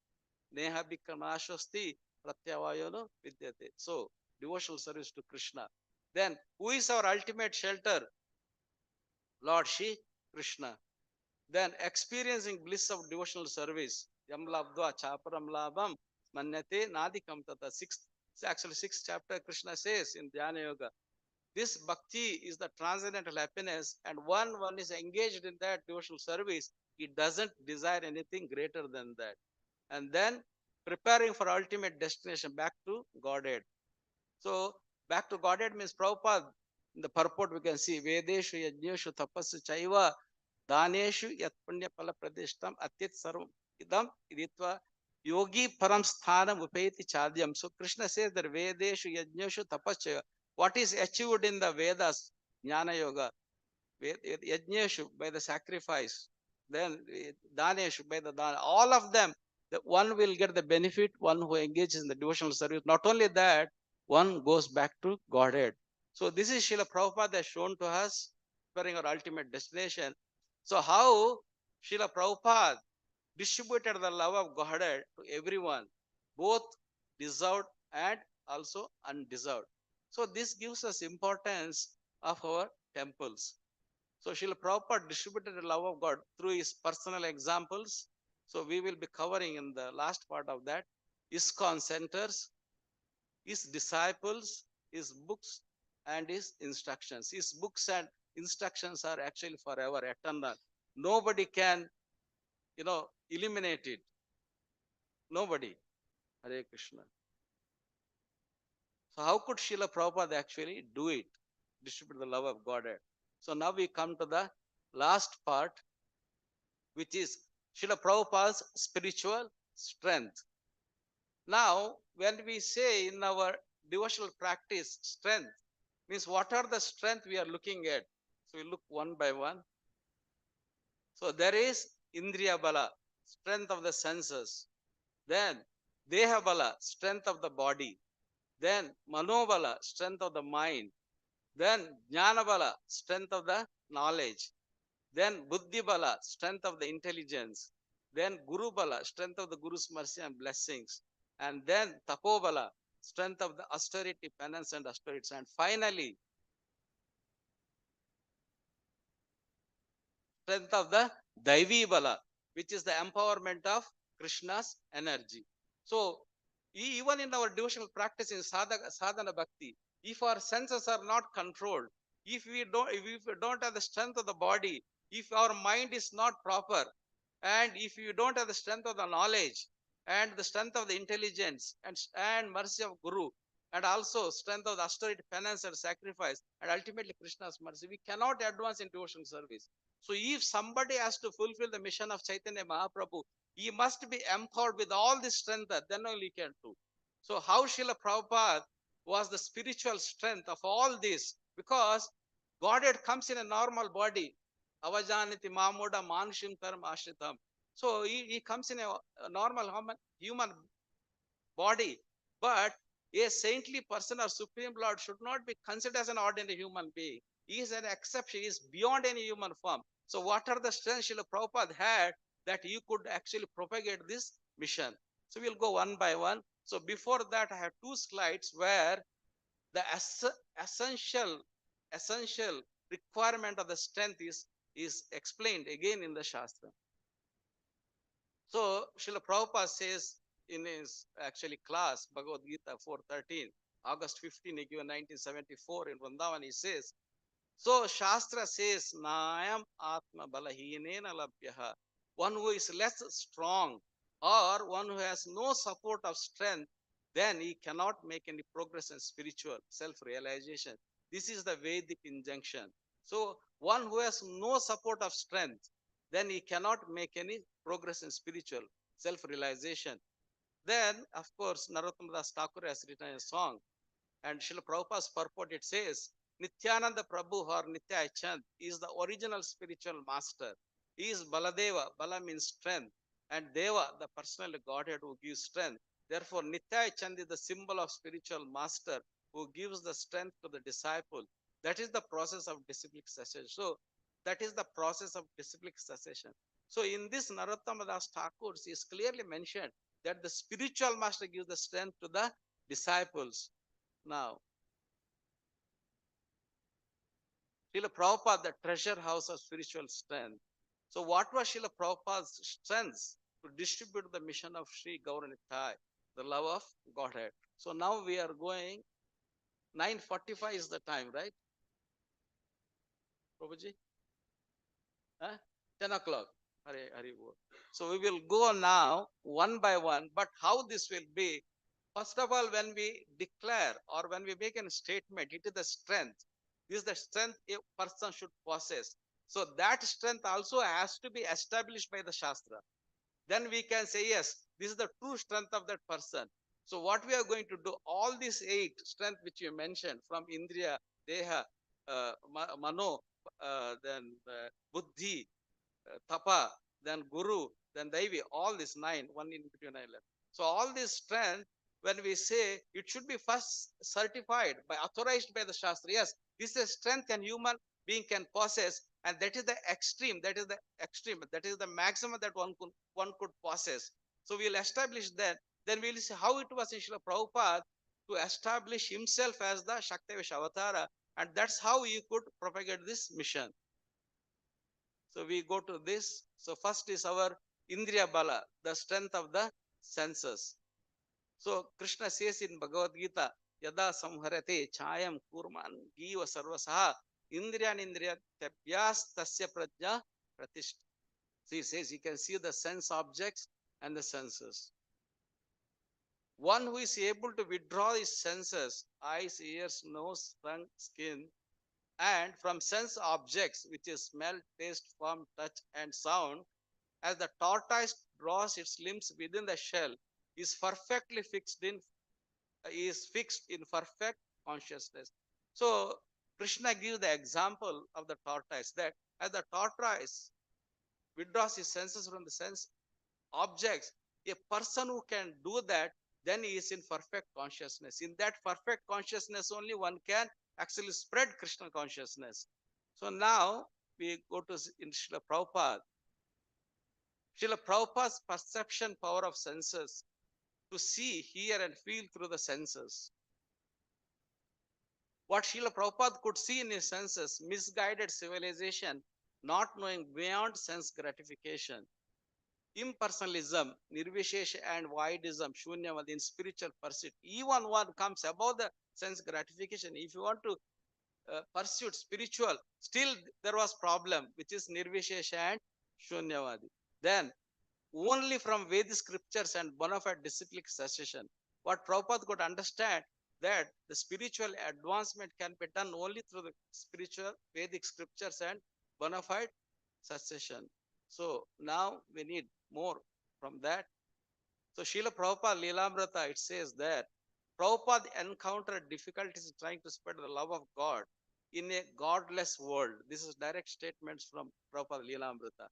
Neha bhikamashasti pratyavayono vidyate. So, devotional service to Krishna. Then, who is our ultimate shelter? Lord Shri Krishna. Then, experiencing bliss of devotional service. Yam labdva chaparam labam manyate nadikam tata. Sixth chapter, Krishna says in Dhyana Yoga, this bhakti is the transcendental happiness, and one is engaged in that devotional service, he doesn't desire anything greater than that. And then preparing for ultimate destination, back to Godhead. So back to Godhead means Prabhupada, in the purport we can see, Vedeshu yajneshu tapassu chaiva daneshu yat punya pala pradeshtam atyat sarvam idam iditva yogi param sthanam upayati chadyam. So Krishna says that Vedeshu yajneshu tapassu, what is achieved in the Vedas, Jnana Yoga, yajneshu by the sacrifice, then daneshu by the dana, all of them, the one will get the benefit, one who engages in the devotional service. Not only that, one goes back to Godhead. So this is Srila Prabhupada has shown to us, preparing our ultimate destination. So how Srila Prabhupada distributed the love of Godhead to everyone, both deserved and also undeserved. So this gives us importance of our temples. So Srila Prabhupada distributed the love of God through his personal examples. So we will be covering in the last part of that, ISKCON centers, his disciples, his books, and his instructions. His books and instructions are actually forever, eternal. Nobody can, eliminate it. Nobody. Hare Krishna. So how could Srila Prabhupada actually do it? Distribute the love of Godhead. So now we come to the last part, which is Srila Prabhupada's spiritual strength. Now, when we say in our devotional practice, strength, means what are the strength we are looking at? So we look one by one. So there is Indriya Bala, strength of the senses. Then Deha Bala, strength of the body. Then Manobala, strength of the mind. Then Jnana Bala, strength of the knowledge. Then Buddhi Bala, strength of the intelligence. Then Guru Bala, strength of the Guru's mercy and blessings. And then Tapobala, strength of the austerity, penance and austerity. And finally, strength of the Daivi Bala, which is the empowerment of Krishna's energy. So, even in our devotional practice in sadhana bhakti, if our senses are not controlled, if we don't have the strength of the body, if our mind is not proper, and if you don't have the strength of the knowledge and the strength of the intelligence and mercy of Guru, and also strength of the austerity, penance and sacrifice, and ultimately Krishna's mercy, we cannot advance in devotional service. So if somebody has to fulfill the mission of Chaitanya Mahaprabhu, he must be empowered with all this strength, then only he can do. So how Srila Prabhupada was the spiritual strength of all this, because Godhead comes in a normal body. Avajaniti Mamuda Manshim Karam Ashritam. So he comes in a normal human body. But a saintly person or Supreme Lord should not be considered as an ordinary human being. He is an exception. He is beyond any human form. So what are the strengths Srila Prabhupada had that you could actually propagate this mission? So we'll go one by one. So before that, I have two slides where the essential requirement of the strength is explained again in the Shastra. So Srila Prabhupada says in his actually class, Bhagavad Gita 413, August 15, he given 1974 in Vrindavan, he says, so Shastra says, Nayam Atma Balahinena Labhyaha, one who is less strong or one who has no support of strength, then he cannot make any progress in spiritual self-realization. This is the Vedic injunction. So one who has no support of strength, then he cannot make any progress in spiritual self-realization. Then, of course, Narottam Das Thakur has written a song, and Srila Prabhupada's purport, it says, Nityananda Prabhu or Nitya Chand is the original spiritual master. He is Baladeva. Bala means strength. And Deva, the personal Godhead who gives strength. Therefore, Nitya Chand is the symbol of spiritual master who gives the strength to the disciple. That is the process of disciplic cessation. So, that is the process of disciplic cessation. So, in this Narottama Das Thakur is clearly mentioned that the spiritual master gives the strength to the disciples. Now, Srila Prabhupada, the treasure house of spiritual strength. So what was Srila Prabhupada's strength to distribute the mission of Sri Gauranitai, the love of Godhead? So now we are going, 9:45 is the time, right? Prabhuji? Huh? 10 o'clock. Hari. So we will go now one by one, but how this will be, first of all, when we declare or when we make a statement, it is the strength. This is the strength a person should possess. So that strength also has to be established by the Shastra. Then we can say, yes, this is the true strength of that person. So what we are going to do, all these 8 strength which you mentioned, from Indriya, Deha, Mano, then Buddhi, Tapa, then Guru, then Daivi, all these 9, one in between 9 left. So all this strength, when we say, it should be first certified, authorized by the Shastra. Yes, this is a strength and human being can possess, and that is the extreme, that is the maximum that one could possess. So we'll establish that. Then we'll see how it was in Srila Prabhupada to establish himself as the Shaktavish Avatara, and that's how he could propagate this mission. So we go to this. So first is our Indriya Bala, the strength of the senses. So Krishna says in Bhagavad Gita, Yada samharate chayam kurman giva sarvasaha indriyan indriya tepyas tasya prajna pratisht. So he says he can see the sense objects and the senses. One who is able to withdraw his senses, eyes, ears, nose, tongue, skin, and from sense objects, which is smell, taste, form, touch, and sound, as the tortoise draws its limbs within the shell, is fixed in perfect consciousness. So Krishna gives the example of the tortoise, that as the tortoise withdraws his senses from the sense objects, a person who can do that, then he is in perfect consciousness. In that perfect consciousness only one can actually spread Krishna consciousness. So now we go to in Srila Prabhupada. Srila Prabhupada's perception power of senses to see, hear, and feel through the senses. What Srila Prabhupada could see in his senses, misguided civilization, not knowing beyond sense gratification, impersonalism, nirvishesha, and voidism, shunyavad in spiritual pursuit. Even one comes above the sense gratification. If you want to pursue spiritual, still there was problem, which is nirvishesha and shunyavadi. Then only from Vedic scriptures and bona fide disciplic succession. What Prabhupada could understand that the spiritual advancement can be done only through the spiritual Vedic scriptures and bona fide succession. So now we need more from that. So Srila Prabhupada Leelamrita, it says that Prabhupada encountered difficulties trying to spread the love of God in a godless world. This is direct statements from Prabhupada Leelamrita.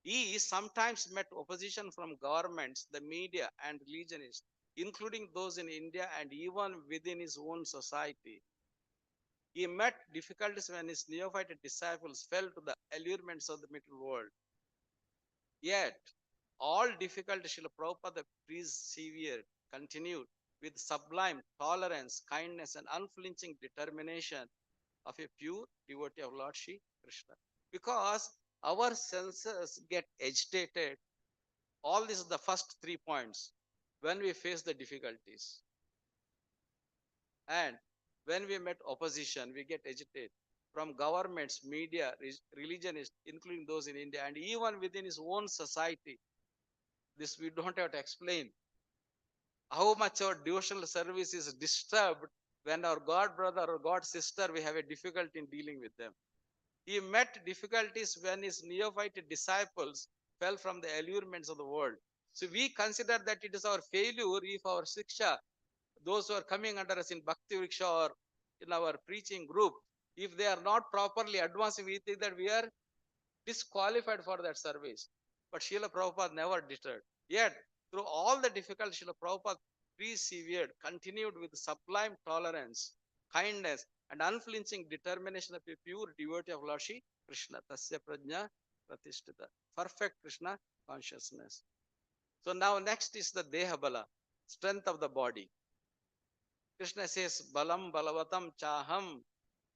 He sometimes met opposition from governments, the media, and religionists, including those in India and even within his own society. He met difficulties when his neophyte disciples fell to the allurements of the middle world. Yet, all difficulties Srila Prabhupada persevered, continued with sublime tolerance, kindness, and unflinching determination of a pure devotee of Lord Shri Krishna. Because our senses get agitated. All this is the first 3 points when we face the difficulties. And when we met opposition, we get agitated from governments, media, religionists, including those in India, and even within his own society. This we don't have to explain. How much our devotional service is disturbed when our God brother or God sister, we have a difficulty in dealing with them. He met difficulties when his neophyte disciples fell from the allurements of the world. So we consider that it is our failure if our Siksha, those who are coming under us in Bhakti Vriksha or in our preaching group, if they are not properly advancing, we think that we are disqualified for that service. But Srila Prabhupada never deterred. Yet, through all the difficulties, Srila Prabhupada persevered, continued with sublime tolerance, kindness, and unflinching determination of a pure devotee of Lord Shri Krishna. Tasya prajna pratishtita. Perfect Krishna consciousness. So now next is the Deha Bala, strength of the body. Krishna says, Balam balavatam chaham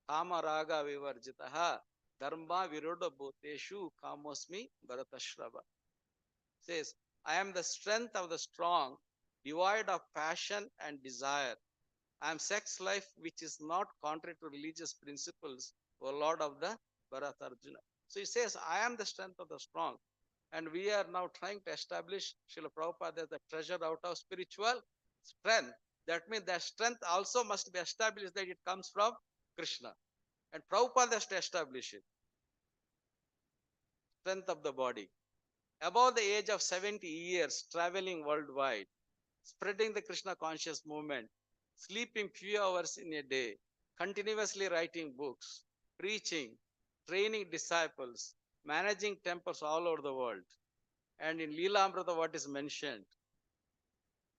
kama raga vivarjitaha dharma viroda bhuteshu kamosmi bharatashrava. Says, I am the strength of the strong, devoid of passion and desire. I am sex life which is not contrary to religious principles, O Lord of the Bharata Arjuna. So he says, I am the strength of the strong. And we are now trying to establish Srila Prabhupada as the treasure out of spiritual strength. That means that strength also must be established that it comes from Krishna. And Prabhupada has to establish it. Strength of the body. Above the age of 70 years, traveling worldwide, spreading the Krishna conscious movement, sleeping few hours in a day, continuously writing books, preaching, training disciples, managing temples all over the world. And in Leela Amrita, what is mentioned?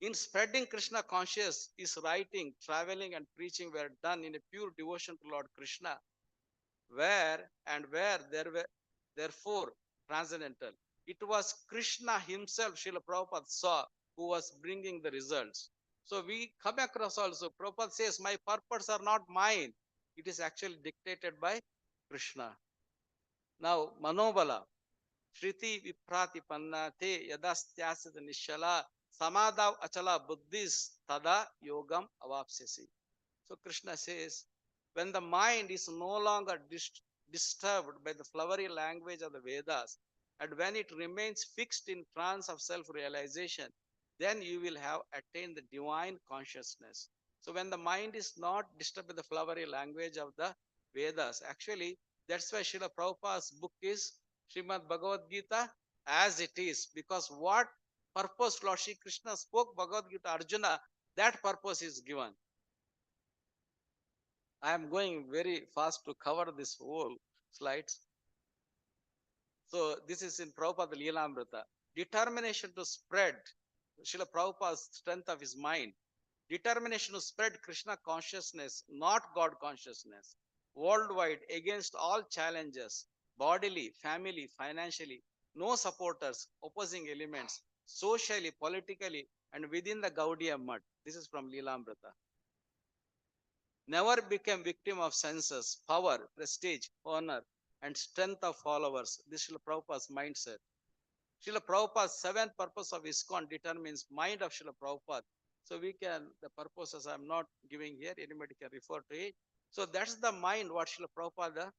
In spreading Krishna conscious, his writing, traveling, and preaching were done in a pure devotion to Lord Krishna, where there were therefore transcendental. It was Krishna himself, Srila Prabhupada saw, who was bringing the results. So we come across also, Prabhupada says, my purpose are not mine. It is actually dictated by Krishna. Now, Manobala, Shriti Viprati Pannate Yadastyasita Nishala Samadav Achala Buddhis Tada Yogam Avapsesi. So Krishna says, when the mind is no longer disturbed by the flowery language of the Vedas, and when it remains fixed in trance of self-realization, then you will have attained the divine consciousness. So when the mind is not disturbed by the flowery language of the Vedas, actually, that's why Srila Prabhupada's book is Srimad Bhagavad Gita as it is, because what purpose Lord Shri Krishna spoke Bhagavad Gita Arjuna, that purpose is given. I am going very fast to cover this whole slides. So this is in Prabhupada Leelamrita. Determination to spread Srila Prabhupada's strength of his mind. Determination to spread Krishna consciousness, not God consciousness, worldwide against all challenges, bodily, family, financially, no supporters, opposing elements, socially, politically, and within the Gaudiya mud. This is from Leelamrita. Never became victim of senses, power, prestige, honor, and strength of followers. This is Srila Prabhupada's mindset. Srila Prabhupada's seventh purpose of ISKCON determines mind of Srila Prabhupada. So we can, the purposes I'm not giving here, anybody can refer to it. So that's the mind what Srila Prabhupada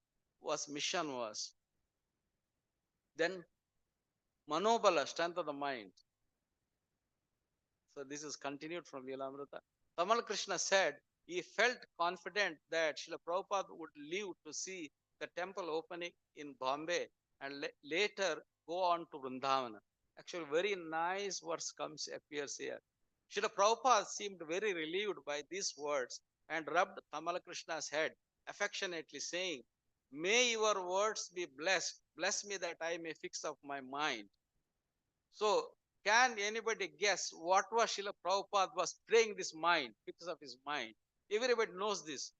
mission was. Then Manobala, strength of the mind. So this is continued from Leelamrita. Tamal Krishna said he felt confident that Srila Prabhupada would live to see the temple opening in Bombay and later go on to Vrindavana. Actually, very nice words appears here. Srila Prabhupada seemed very relieved by these words and rubbed Tamal Krishna's head affectionately, saying, "May your words be blessed. Bless me that I may fix up my mind." So, can anybody guess what was Srila Prabhupada was praying this mind because of his mind? Everybody knows this.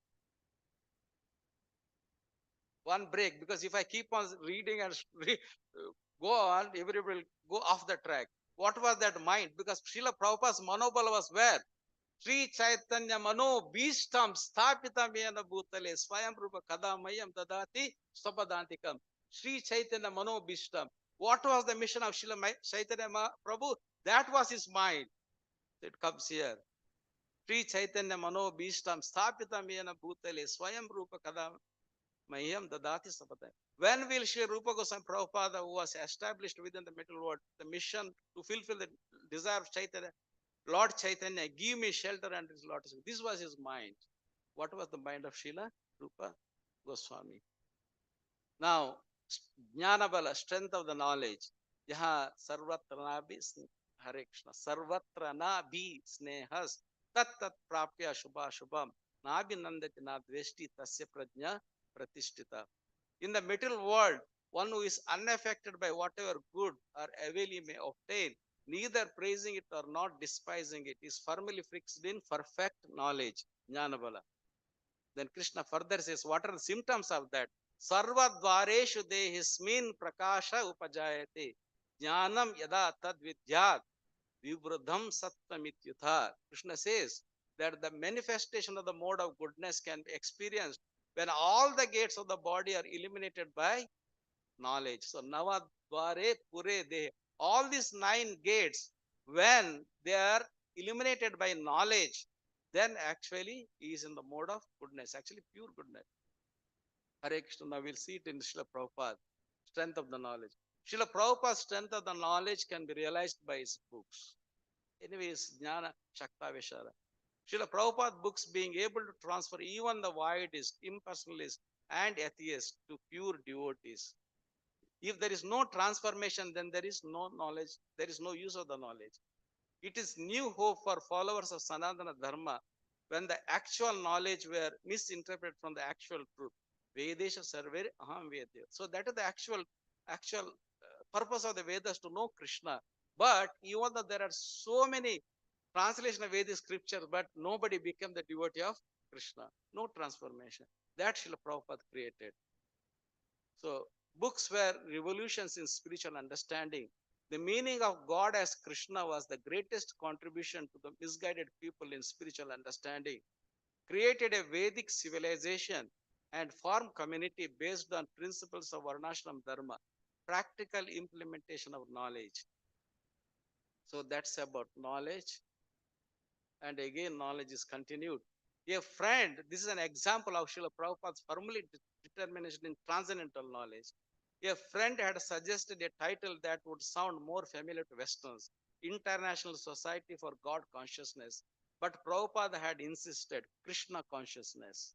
One break, because if I keep on reading and go on, everybody will go off the track. What was that mind? Because Srila Prabhupada's manobala was where? Sri Chaitanya Mano Bhishtam Sthapitam Yena Bhutale Swayam Rupa Kadamayam Dadati Sapadantikam. Sri Chaitanya Mano Bhishtam. What was the mission of Srila Chaitanya Prabhu? That was his mind. It comes here. Sri Chaitanya Mano Bhishtam Sthapitam Yena Bhutale Swayam Rupa Kadamayam Dadati Sapadantikam. When will Sri Rupa Goswami Prabhupada, who was established within the middle world, the mission to fulfill the desire of Chaitanya, Lord Chaitanya, give me shelter and his lotus. This was his mind. What was the mind of Srila Rupa Goswami? Now, Jnanabala, strength of the knowledge. Yaha sarvatra nabi Hare Krishna. Sarvatra nabi snehas tat tat prapya shubha shubham nabi nandati nadveshti tasya prajna pratishtita. In the material world, one who is unaffected by whatever good or evil he may obtain, neither praising it or not despising it, is firmly fixed in perfect knowledge, Jnanabala. Then Krishna further says, what are the symptoms of that? Sarva dvareshu dehismin prakasha upajayate. Jnanam yada tad vidyat vibruddham sattamityutha. Krishna says that the manifestation of the mode of goodness can be experienced when all the gates of the body are illuminated by knowledge. So Navadvare Pure De. All these 9 gates, when they are illuminated by knowledge, then actually he is in the mode of goodness, actually pure goodness. Hare Krishna, now we'll see it in Srila Prabhupada, strength of the knowledge. Srila Prabhupada's strength of the knowledge can be realized by his books. Anyways, Jnana Shaktaveshara. Srila Prabhupada books being able to transfer even the widest, impersonalist, and atheist to pure devotees. If there is no transformation, then there is no knowledge, there is no use of the knowledge. It is new hope for followers of Sanatana Dharma when the actual knowledge were misinterpreted from the actual truth. Vedesha Sarvere Aham Vedya. So that is the actual purpose of the Vedas, to know Krishna. But even though there are so many translation of Vedic scriptures, but nobody became the devotee of Krishna. No transformation. That Srila Prabhupada created. So books were revolutions in spiritual understanding. The meaning of God as Krishna was the greatest contribution to the misguided people in spiritual understanding. Created a Vedic civilization and formed community based on principles of Varnashram Dharma, practical implementation of knowledge. So that's about knowledge. And again, knowledge is continued. A friend, this is an example of Srila Prabhupada's firmly determination in transcendental knowledge. A friend had suggested a title that would sound more familiar to Westerners, International Society for God Consciousness. But Prabhupada had insisted, Krishna consciousness.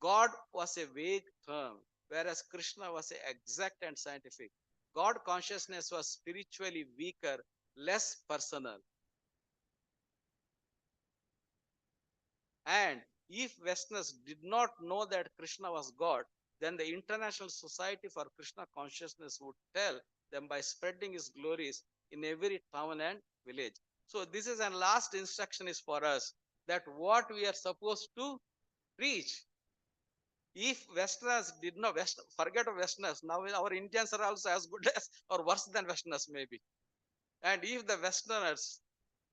God was a vague term, whereas Krishna was exact and scientific. God consciousness was spiritually weaker, less personal. And if Westerners did not know that Krishna was God, then the International Society for Krishna Consciousness would tell them by spreading his glories in every town and village. So this is a last instruction is for us, that what we are supposed to preach. If Westerners did not, forget Westerners, now our Indians are also as good as or worse than Westerners maybe. And if the Westerners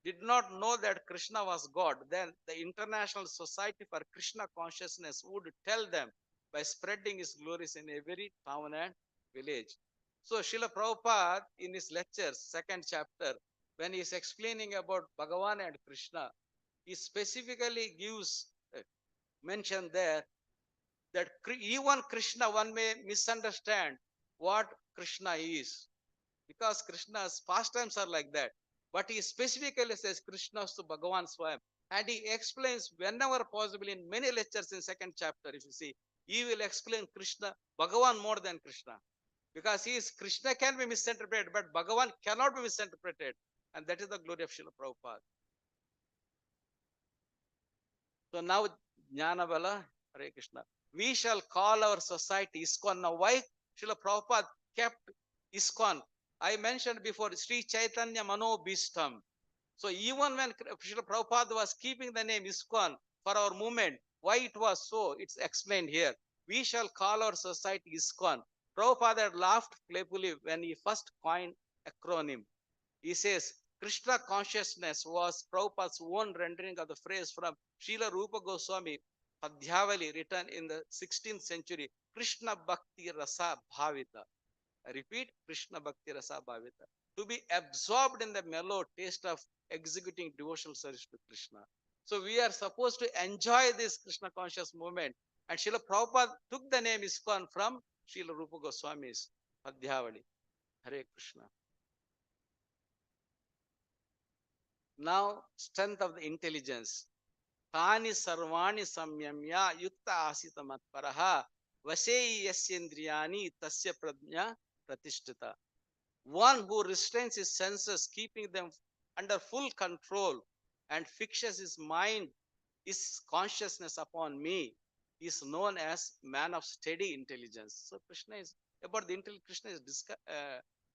did not know that Krishna was God, then the International Society for Krishna Consciousness would tell them by spreading his glories in every town and village. So Srila Prabhupada in his lectures, second chapter, when he is explaining about Bhagavan and Krishna, he specifically gives mention there that even Krishna, one may misunderstand what Krishna is, because Krishna's pastimes are like that. But he specifically says Krishna to Bhagavan Swayam. And he explains whenever possible in many lectures in second chapter, if you see, he will explain Krishna, Bhagavan more than Krishna. Because he is Krishna can be misinterpreted, but Bhagavan cannot be misinterpreted. And that is the glory of Srila Prabhupada. So now Jnana Bala, Hare Krishna. We shall call our society ISKCON. Now why Srila Prabhupada kept ISKCON? I mentioned before Sri Chaitanya Mano Bhistam. So even when Srila Prabhupada was keeping the name ISKCON for our movement, why it was so, it's explained here. We shall call our society ISKCON. Prabhupada had laughed playfully when he first coined acronym. He says, Krishna consciousness was Prabhupada's own rendering of the phrase from Srila Rupa Goswami Padhyavali, written in the 16th century, Krishna Bhakti Rasa Bhavita. I repeat, Krishna Bhakti Rasa Bhavita. To be absorbed in the mellow taste of executing devotional service to Krishna. So we are supposed to enjoy this Krishna conscious movement. And Srila Prabhupada took the name ISKCON from Srila Rupa Goswami's Padhyavali. Hare Krishna. Now, strength of the intelligence. Tani sarvani samyamya yukta asita matparaha vasei yasyendriyani tasya prajna pratishtita. One who restrains his senses, keeping them under full control, and fixes his mind, his consciousness upon me, is known as man of steady intelligence. So Krishna is about the intelligence. Krishna is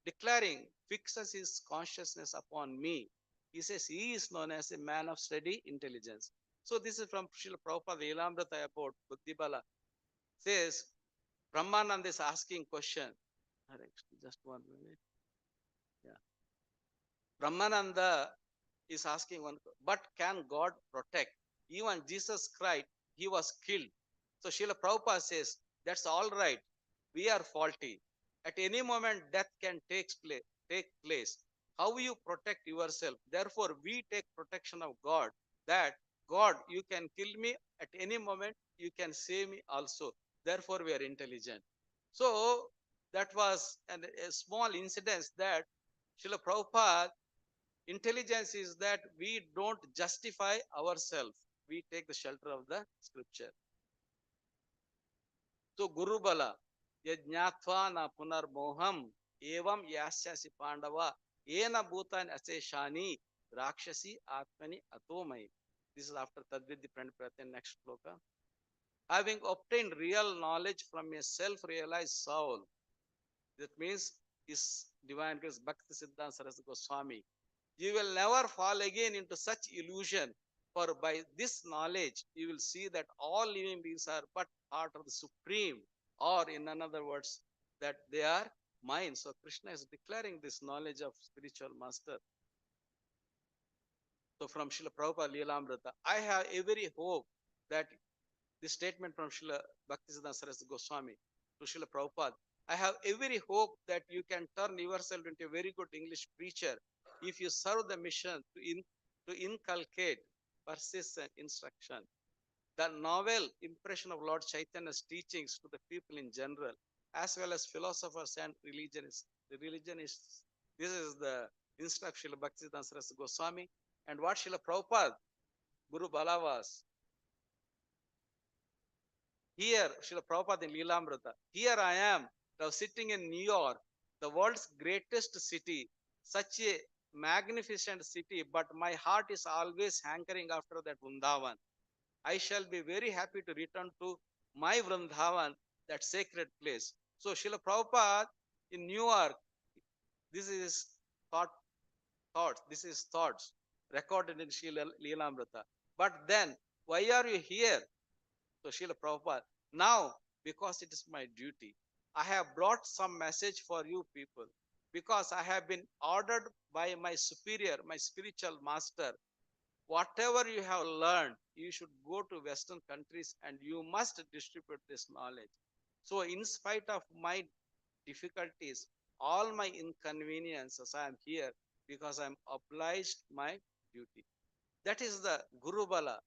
declaring, fixes his consciousness upon me. He says he is known as a man of steady intelligence. So this is from Srila Prabhupada Lilamrita about Buddhibala. Says Brahmananda is asking question. Just 1 minute. Yeah. Brahmananda is asking one, but can God protect? Even Jesus cried, he was killed. So Srila Prabhupada says, that's all right. We are faulty. At any moment, death can take place. How you protect yourself? Therefore, we take protection of God. That God, you can kill me at any moment. You can save me also. Therefore, we are intelligent. So that was a small incident that Srila Prabhupada, intelligence is that we don't justify ourselves. We take the shelter of the scripture. So Guru Bala, yajñatva na punar moham evam yasyasi pandava ena bhutan aseshani rakshasi atmani atomai. This is after Tadvidhi Pranipratya, next sloka. Having obtained real knowledge from a self-realized soul, that means is divine grace Bhakti Siddhanta Saraswati Goswami. You will never fall again into such illusion, for by this knowledge you will see that all living beings are but part of the Supreme, or in another words, that they are mine. So Krishna is declaring this knowledge of spiritual master. So from Srila Prabhupada Lilamrita, I have every hope that this statement from Srila Bhaktisiddhanta Saraswati Goswami to Srila Prabhupada, I have every hope that you can turn yourself into a very good English preacher if you serve the mission to inculcate persistent instruction. The novel impression of Lord Chaitanya's teachings to the people in general, as well as philosophers and religionists. This is the instruction of Bhaktisiddhanta Saraswati Goswami. And what Srila Prabhupada, Guru Bala was. Here, Srila Prabhupada in Lilamrita, here I am, now sitting in New York, the world's greatest city, such a magnificent city, but my heart is always hankering after that Vrindavan. I shall be very happy to return to my Vrindavan, that sacred place. So Srila Prabhupada in New York, this is thoughts recorded in Srila Lilamrita. But then, why are you here? So Srila Prabhupada, now, because it is my duty, I have brought some message for you people. because I have been ordered by my superior, my spiritual master. Whatever you have learned, you should go to Western countries and you must distribute this knowledge. So, in spite of my difficulties, all my inconveniences, I am here because I am obliged my duty. That is the Guru Bala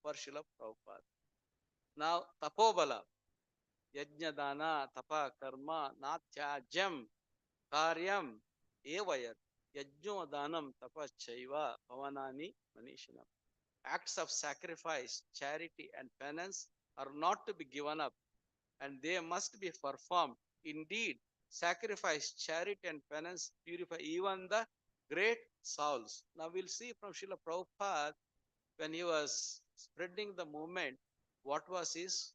for Srila Prabhupada. Now, Tapobala, Yajnadana, Tapa, Karma, Natyajam, Karyam, Evayat, Yajnodanam, Tapa, Chaiva, Pavanani, Manishanam. Acts of sacrifice, charity, and penance are not to be given up, and they must be performed. Indeed, sacrifice, charity, and penance purify even the great souls. Now we'll see from Srila Prabhupada when he was spreading the movement, what was his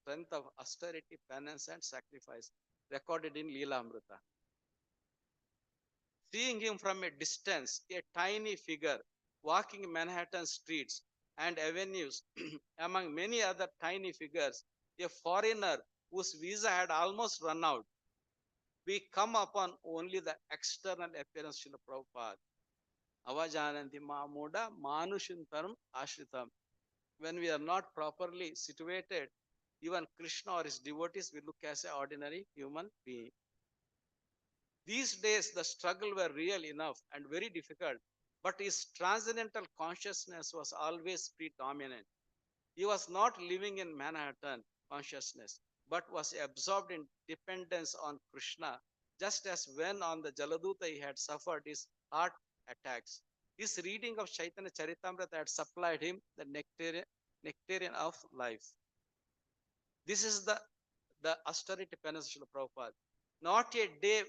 strength of austerity, penance, and sacrifice, recorded in Leela Amrita. Seeing him from a distance, a tiny figure walking Manhattan streets and avenues among many other tiny figures, a foreigner whose visa had almost run out, we come upon only the external appearance of Prabhupada. Avajananti Mamuda Manushintaram Ashritam. When we are not properly situated, even Krishna or his devotees will look as an ordinary human being. These days, the struggle were real enough and very difficult, but his transcendental consciousness was always predominant. He was not living in Manhattan consciousness, but was absorbed in dependence on Krishna, just as when on the Jaladuta he had suffered his heart attacks. His reading of Chaitanya Charitamrita had supplied him the nectarian of life. This is the austerity penance of Prabhupada. Not a day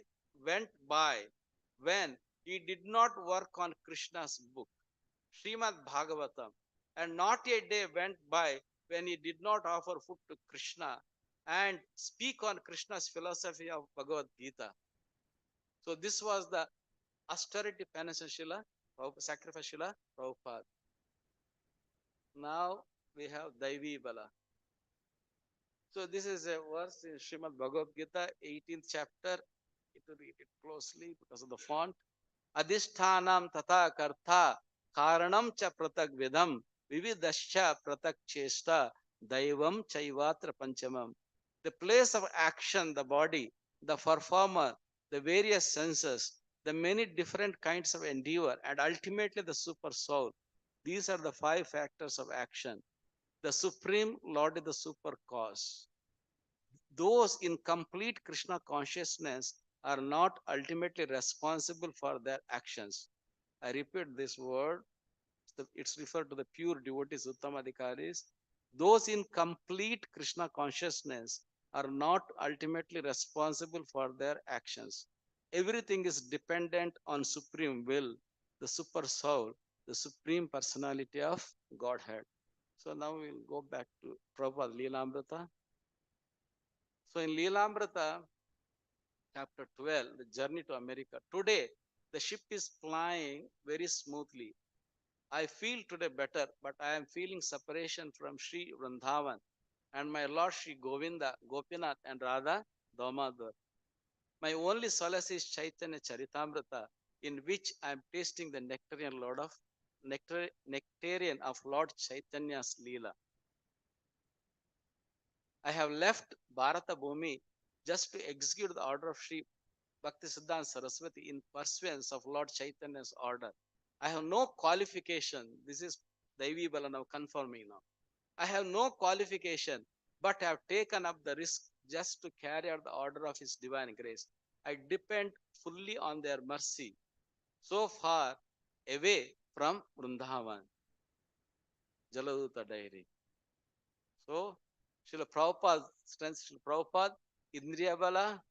went by when he did not work on Krishna's book, Srimad Bhagavatam, and not a day went by when he did not offer food to Krishna and speak on Krishna's philosophy of Bhagavad Gita. So this was the austerity penance Shila, sacrifice Shila Prabhupada. Now we have Daivi Bala. So this is a verse in Srimad Bhagavad Gita, 18th chapter. You to read it closely because of the font. Adhishthanam tata kartha karanam cha pratak vidam vividascha pratak chesta daivam chaivatra panchamam. The place of action, the body, the performer, the various senses, the many different kinds of endeavor, and ultimately the super soul. These are the five factors of action. The Supreme Lord is the super cause. Those in complete Krishna consciousness are not ultimately responsible for their actions. I repeat this word, it's referred to the pure devotees, Uttamadhikaris. Those in complete Krishna consciousness are not ultimately responsible for their actions. Everything is dependent on Supreme Will, the Super Soul, the Supreme Personality of Godhead. So now we'll go back to Prabhupada Leelamrita. So in Leelamrita, chapter 12, the journey to America. Today, the ship is flying very smoothly. I feel today better, but I am feeling separation from Sri Vrindavan and my Lord Sri Govinda, Gopinath and Radha Damadhar. My only solace is Chaitanya Charitamrita, in which I am tasting the nectarian of Lord Chaitanya's Leela. I have left Bharata Bhumi just to execute the order of Sri Bhaktisiddhanta Saraswati in pursuance of Lord Chaitanya's order. I have no qualification. This is Daivi Bala now confirming now. I have no qualification, but have taken up the risk just to carry out the order of His divine grace. I depend fully on their mercy. So far away from Vrindavan. Jaladuta Diary. So, Srila Prabhupada, strength Srila Prabhupada, Indriya Bala,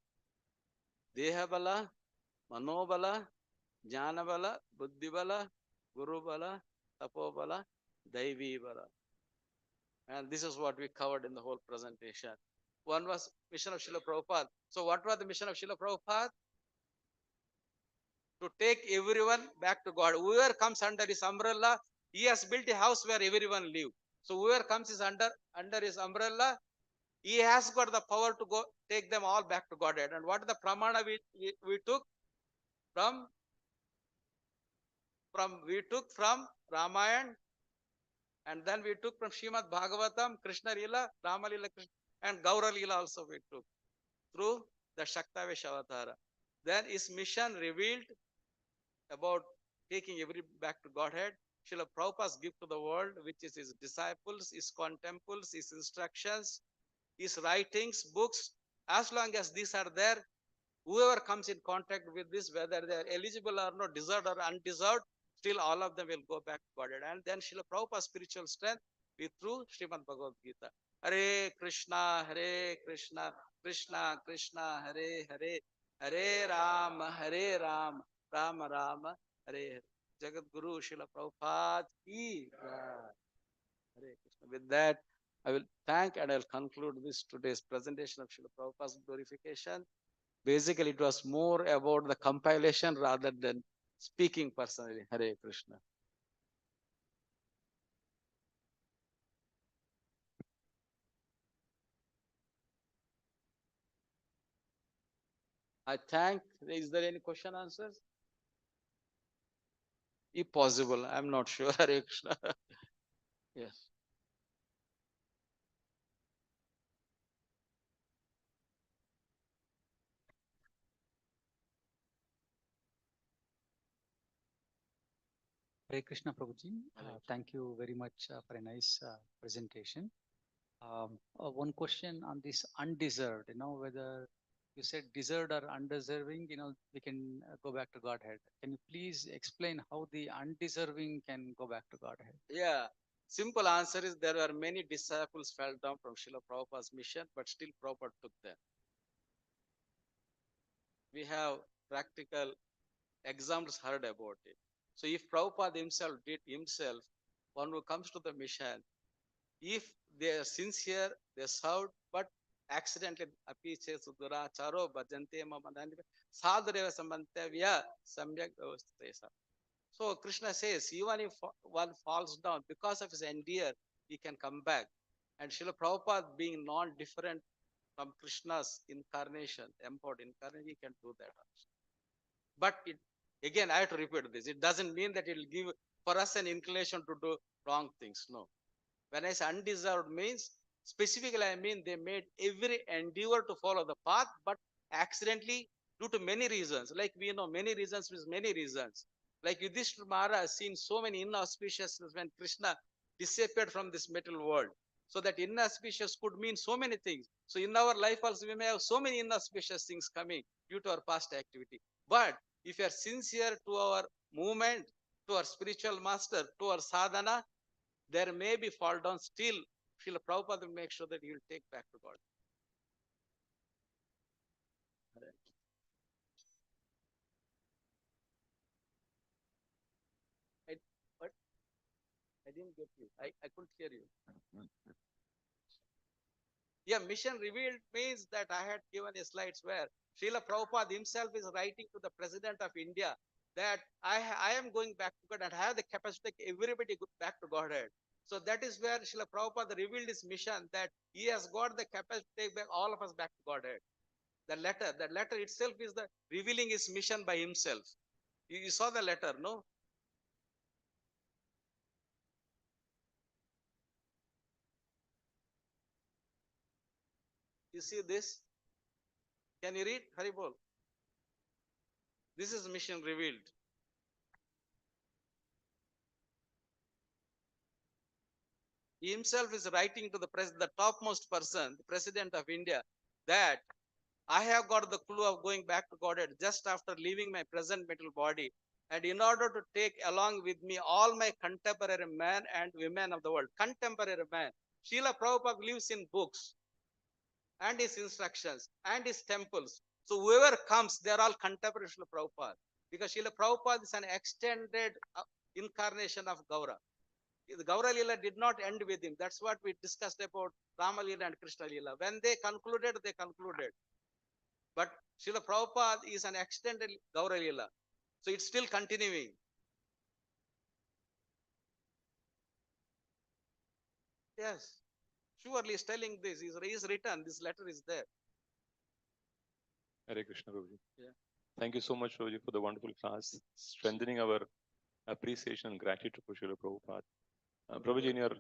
Deha Bala, Manobala, Jnana Bala, Buddhi Bala, Guru Bala, Tapo Bala, Daivi Bala. And this is what we covered in the whole presentation. One was mission of Srila Prabhupada. So what was the mission of Srila Prabhupada? To take everyone back to God. Whoever comes under his umbrella, he has built a house where everyone live. So whoever comes is under his umbrella, he has got the power to go take them all back to Godhead. And what is the pramana we took? we took from Ramayana, and then we took from Srimad Bhagavatam, Krishna Lila, Rama Lila, Krishna, and Gaura Lila also we took through the Shaktavesh Avatara. Then his mission revealed about taking every back to Godhead. Srila Prabhupada's gift to the world, which is his disciples, his contemples, his instructions, his writings, books. As long as these are there, whoever comes in contact with this, whether they are eligible or not, deserved or undeserved, still all of them will go back to Godhead. And then Srila Prabhupada's spiritual strength is through Srimad Bhagavad Gita. Hare Krishna, Krishna Krishna, Hare Hare, Hare Ram, Rama Rama, Hare Hare. Jagat Guru Srila Prabhupada ki jai. Hare Krishna. With that, I will thank and I will conclude this today's presentation of Srila Prabhupada's glorification. Basically, it was more about the compilation rather than speaking personally. Hare Krishna. I thank. Is there any question answers? If possible, I'm not sure. Hare Krishna. Yes. Hare Krishna Prabhuji, Hare thank you very much for a nice presentation. One question on this undeserved, whether you said deserved or undeserving, we can go back to Godhead. Can you please explain how the undeserving can go back to Godhead? Yeah. Simple answer is there were many disciples fell down from Srila Prabhupada's mission, but still Prabhupada took them. We have practical examples heard about it. So if Prabhupada himself did himself, one who comes to the mission, if they are sincere, they served, but accidentally apiche sudura charo bhajante mamadani sadhareva samantavya samyak avastesa. So Krishna says, even if one falls down because of his endear, he can come back. And Srila Prabhupada being non-different from Krishna's incarnation, embodied incarnation, he can do that also. But again, I have to repeat this. It doesn't mean that it will give for us an inclination to do wrong things. No. When I say undeserved means, specifically I mean they made every endeavor to follow the path, but accidentally due to many reasons. Like we know many reasons means many reasons. Like Yudhishthira Maharaj has seen so many inauspiciousness when Krishna disappeared from this material world. So that inauspicious could mean so many things. So in our life also we may have so many inauspicious things coming due to our past activity. But if you are sincere to our movement, to our spiritual master, to our sadhana, there may be fall down still. Srila Prabhupada will make sure that he will take back to God. But I didn't get you. I couldn't hear you. Yeah, mission revealed means that I had given a slides where Srila Prabhupada himself is writing to the President of India that I am going back to God and I have the capacity to take everybody back to Godhead. So that is where Srila Prabhupada revealed his mission that he has got the capacity to take back all of us back to Godhead. That letter itself is the revealing his mission by himself. You saw the letter, no? You see this? Can you read? Haribol. This is mission revealed. He himself is writing to the topmost person, the President of India, that I have got the clue of going back to Godhead just after leaving my present material body. And in order to take along with me all my contemporary men and women of the world, contemporary man, Srila Prabhupada lives in books and his instructions and his temples. So whoever comes, they're all contemporary Srila Prabhupada. Because Srila Prabhupada is an extended incarnation of Gaura. The Gaura Lila did not end with him. That's what we discussed about Rama Lila and Krishna Lila. When they concluded, they concluded. But Srila Prabhupada is an extended Gaura Lila. So it's still continuing. Yes. Surely he's telling this. He's written. This letter is there. Hare Krishna Prabhuji. Yeah. Thank you so much, Roji, for the wonderful class, strengthening our appreciation and gratitude for Srila Prabhupada. Prabhuji, in your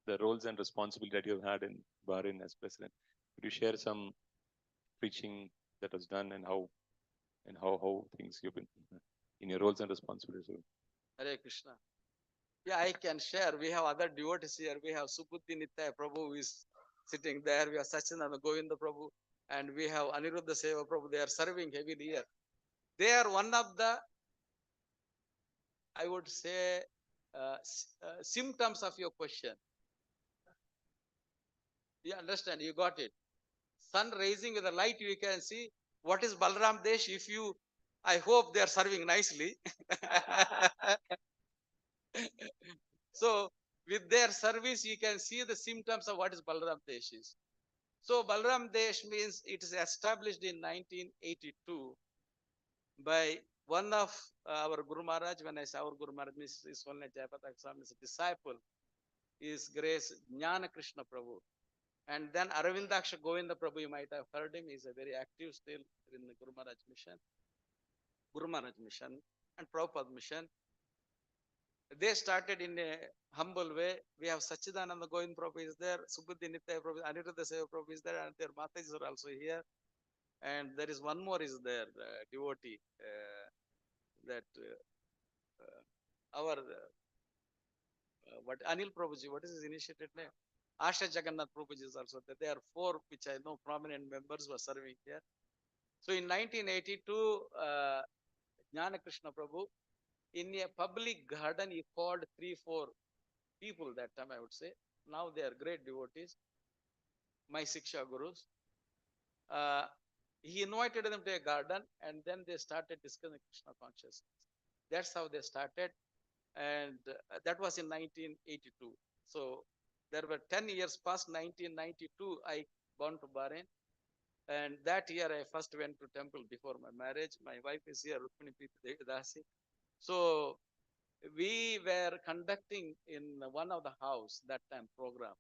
the roles and responsibility that you've had in Bahrain as president, could you share some preaching that was done and how things you've been in your roles and responsibilities? Hare Krishna. Yeah, I can share. We have other devotees here. We have Subuddhi Nitya Prabhu who is sitting there. We have Sachinanda Govinda Prabhu. And we have Aniruddha Seva Prabhu. They are serving heavily here. They are one of the, I would say, symptoms of your question. You understand? You got it. Sun rising with the light, you can see what is Balram Desh. If you, I hope they are serving nicely. So with their service, you can see the symptoms of what is Balram Desh is. So Balram Desh means it is established in 1982 by one of our Guru Maharaj. When I say our Guru Maharaj, is only Jayapatak Swami's disciple, is Grace Jnana Krishna Prabhu. And then Aravindaksha Govinda Prabhu, you might have heard him, is a very active still in the Guru Maharaj mission and Prabhupada mission. They started in a humble way. We have Sachidananda Govind Prabhu is there, Subuddhi Nitya Prabhu, Aniruddha Seva Prabhu is there, and their Matajis are also here. And there is one more is there, devotee, that our, what Anil Prabhuji, what is his initiated name? Asha Jagannath Prabhuji is also there. There are four, which I know, prominent members who are serving here. So in 1982, Jnana Krishna Prabhu, in a public garden, he called 3-4 people that time, I would say. Now they are great devotees, my Siksha Gurus. He invited them to a garden, and then they started discussing Krishna consciousness. That's how they started. And that was in 1982. So there were 10 years past 1992, I gone to Bahrain. And that year I first went to temple before my marriage. My wife is here, Rukmini Preeti Dasi. So we were conducting in one of the house that time program.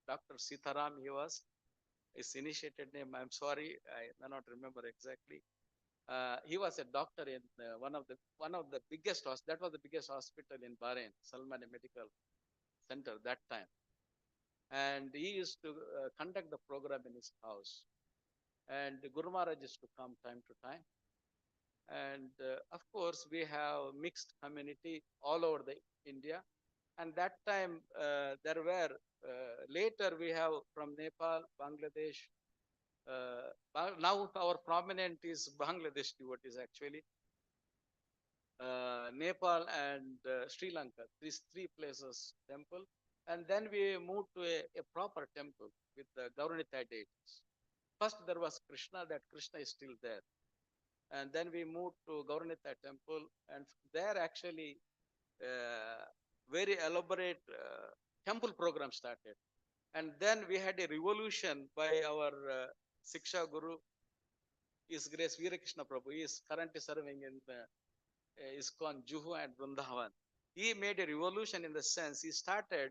Dr. Sitaram, he was, his initiated name, I'm sorry, I may not remember exactly. He was a doctor in one of the biggest, that was the biggest hospital in Bahrain, Salmani Medical Center that time. And he used to conduct the program in his house. And Guru Maharaj used to come time to time. And of course, we have mixed community all over the India. And that time there were, later we have from Nepal, Bangladesh. Now our prominent is Bangladesh devotees actually. Nepal and Sri Lanka, these three places temple. And then we moved to a proper temple with the Gauranitai deities. First there was Krishna, that Krishna is still there. And then we moved to Gauranitai temple, and there actually very elaborate temple program started. And then we had a revolution by our Siksha Guru, His Grace Veerakrishna Prabhu. He is currently serving in ISKCON, Juhu and Vrindavan. He made a revolution in the sense he started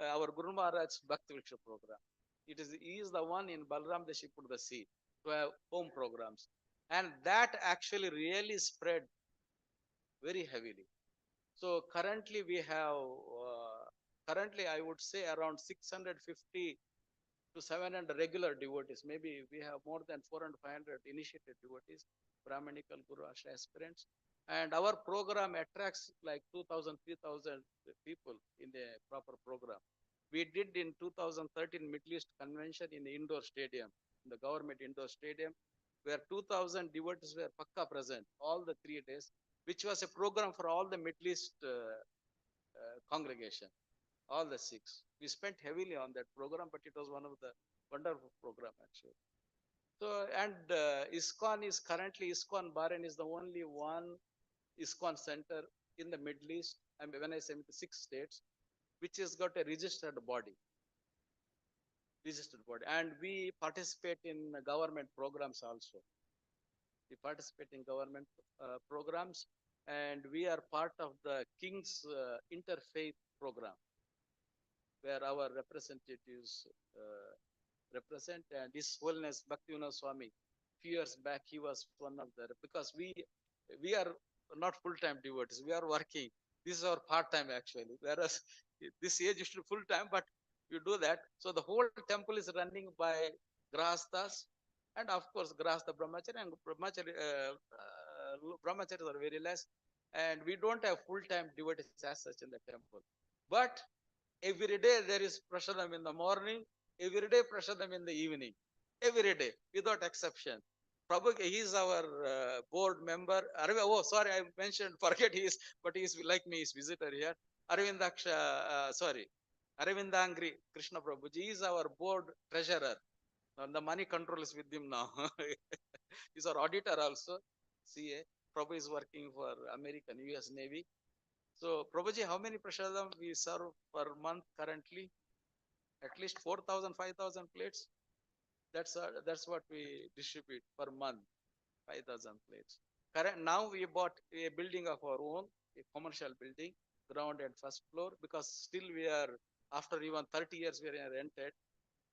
our Guru Maharaj's Bhakti Vriksha program. He is the one in Balram Desh put the seed to have home programs. And that actually really spread very heavily. So currently we have, currently I would say around 650 to 700 regular devotees. Maybe we have more than 400, 500 initiated devotees, Brahmanical Guru Ashra aspirants. And our program attracts like 2,000, 3,000 people in the proper program. We did in 2013 Middle East Convention in the indoor stadium, in the government indoor stadium, where 2,000 devotees were pakka present all the 3 days, which was a program for all the Middle East congregation, all the 6. We spent heavily on that program, but it was one of the wonderful program actually. So, and ISKCON is currently, ISKCON Bahrain is the only one ISKCON center in the Middle East, and when I say 6 states, which has got a registered body. And we participate in government programs also. We participate in government programs, and we are part of the King's Interfaith program, where our representatives represent, and His Holiness Bhaktivinoda Swami few years back, he was one of the, because we are not full-time devotees. We are working. This is our part-time actually. Whereas this age is full-time, but you do that. So the whole temple is running by grahasthas, and of course grahastha brahmachari, and brahmacharis are very less, and we don't have full-time devotees as such in the temple. But every day there is prasadam in the morning, every day prasadam in the evening, every day without exception. Prabhu, he is our board member. Oh, sorry, I mentioned, forget he is, but he is like me, is visitor here. Arvindaksha, Arvindangri Krishna Prabhuji is our board treasurer. And the money control is with him now. He's our auditor also, CA. Prabhu is working for American US Navy. So, Prabhuji, how many prasadam we serve per month currently? At least 4,000, 5,000 plates. That's what we distribute per month, 5,000 plates. Current now we bought a building of our own, a commercial building, ground and first floor, because still we are, after even 30 years we are rented,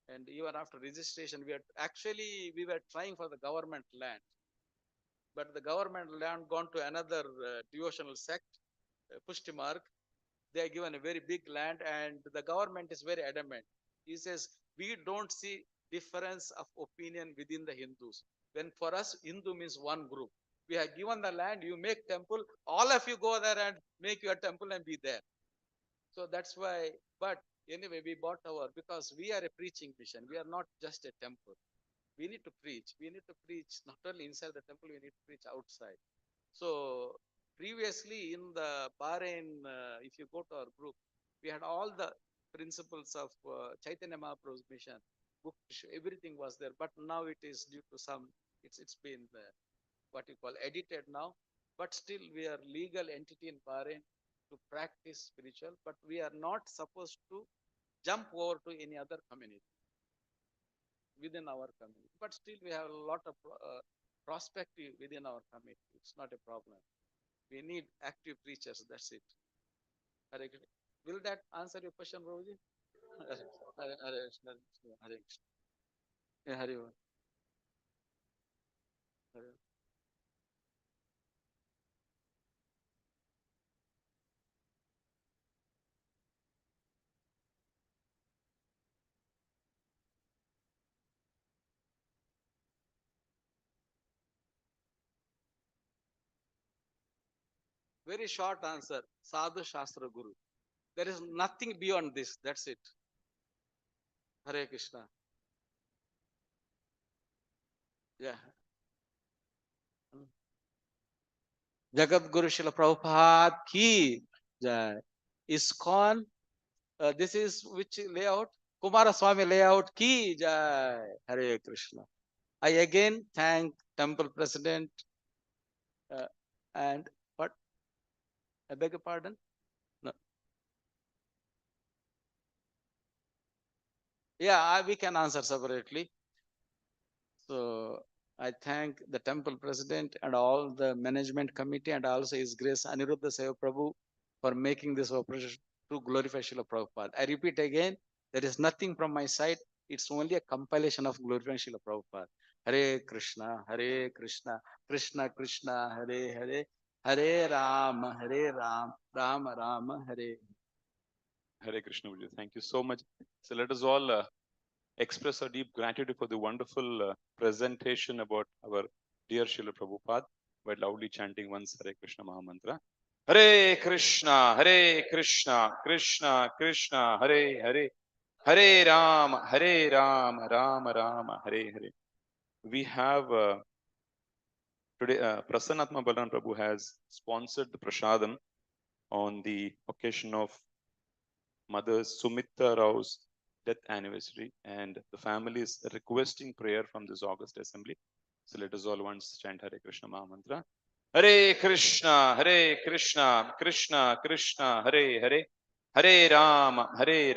and even after registration we were trying for the government land, but the government land gone to another devotional sect, Pushti Mark. They are given a very big land, and the government is very adamant. He says, we don't see difference of opinion within the Hindus. When for us, Hindu means one group. We have given the land, you make temple, all of you go there and make your temple and be there. So that's why, but anyway, we bought our, because we are a preaching mission. We are not just a temple. We need to preach. We need to preach not only inside the temple, we need to preach outside. So previously in the Bahrain, if you go to our group, we had all the principles of Chaitanya Mahaprabhu's mission. Book, everything was there, but now it is due to some, it's been what you call edited now. But still we are legal entity in Bahrain to practice spiritual, but we are not supposed to jump over to any other community within our community. But still we have a lot of prospective within our community. It's not a problem. We need active preachers. That's it. Will that answer your question, Prabhuji? Hare Krishna, Hare Krishna. Yeah, Hare Krishna. Very short answer. Sadhu Shastra Guru. There is nothing beyond this. That's it. Hare Krishna. Yeah. Jagat Guru Srila Prabhupada ki jai. ISKCON. This is which layout? Kumaraswamy layout ki jai. Hare Krishna. I again thank temple president and what? I beg your pardon? No. Yeah, we can answer separately. So I thank the temple president and all the management committee, and also His Grace Aniruddha Seva Prabhu for making this operation to glorify Srila Prabhupada. I repeat again, there is nothing from my side. It's only a compilation of glorifying Srila Prabhupada. Hare Krishna, Hare Krishna, Krishna Krishna, Hare Hare, Hare Rama, Hare Ram, Rama Rama, Hare. Hare Krishna, Guruji. Thank you so much. So let us all express our deep gratitude for the wonderful presentation about our dear Srila Prabhupada by loudly chanting once Hare Krishna Mahamantra. Hare Krishna, Krishna Krishna, Hare Hare, Hare Rama, Rama Rama, Hare Hare. We have today, Prasannatma Balaram Prabhu has sponsored the prasadam on the occasion of Mother Sumitra Rao's death anniversary, and the family is requesting prayer from this August assembly. So let us all once chant Hare Krishna Mahamantra. Hare Krishna, Krishna Krishna, Hare Hare, Hare Rama, Rama.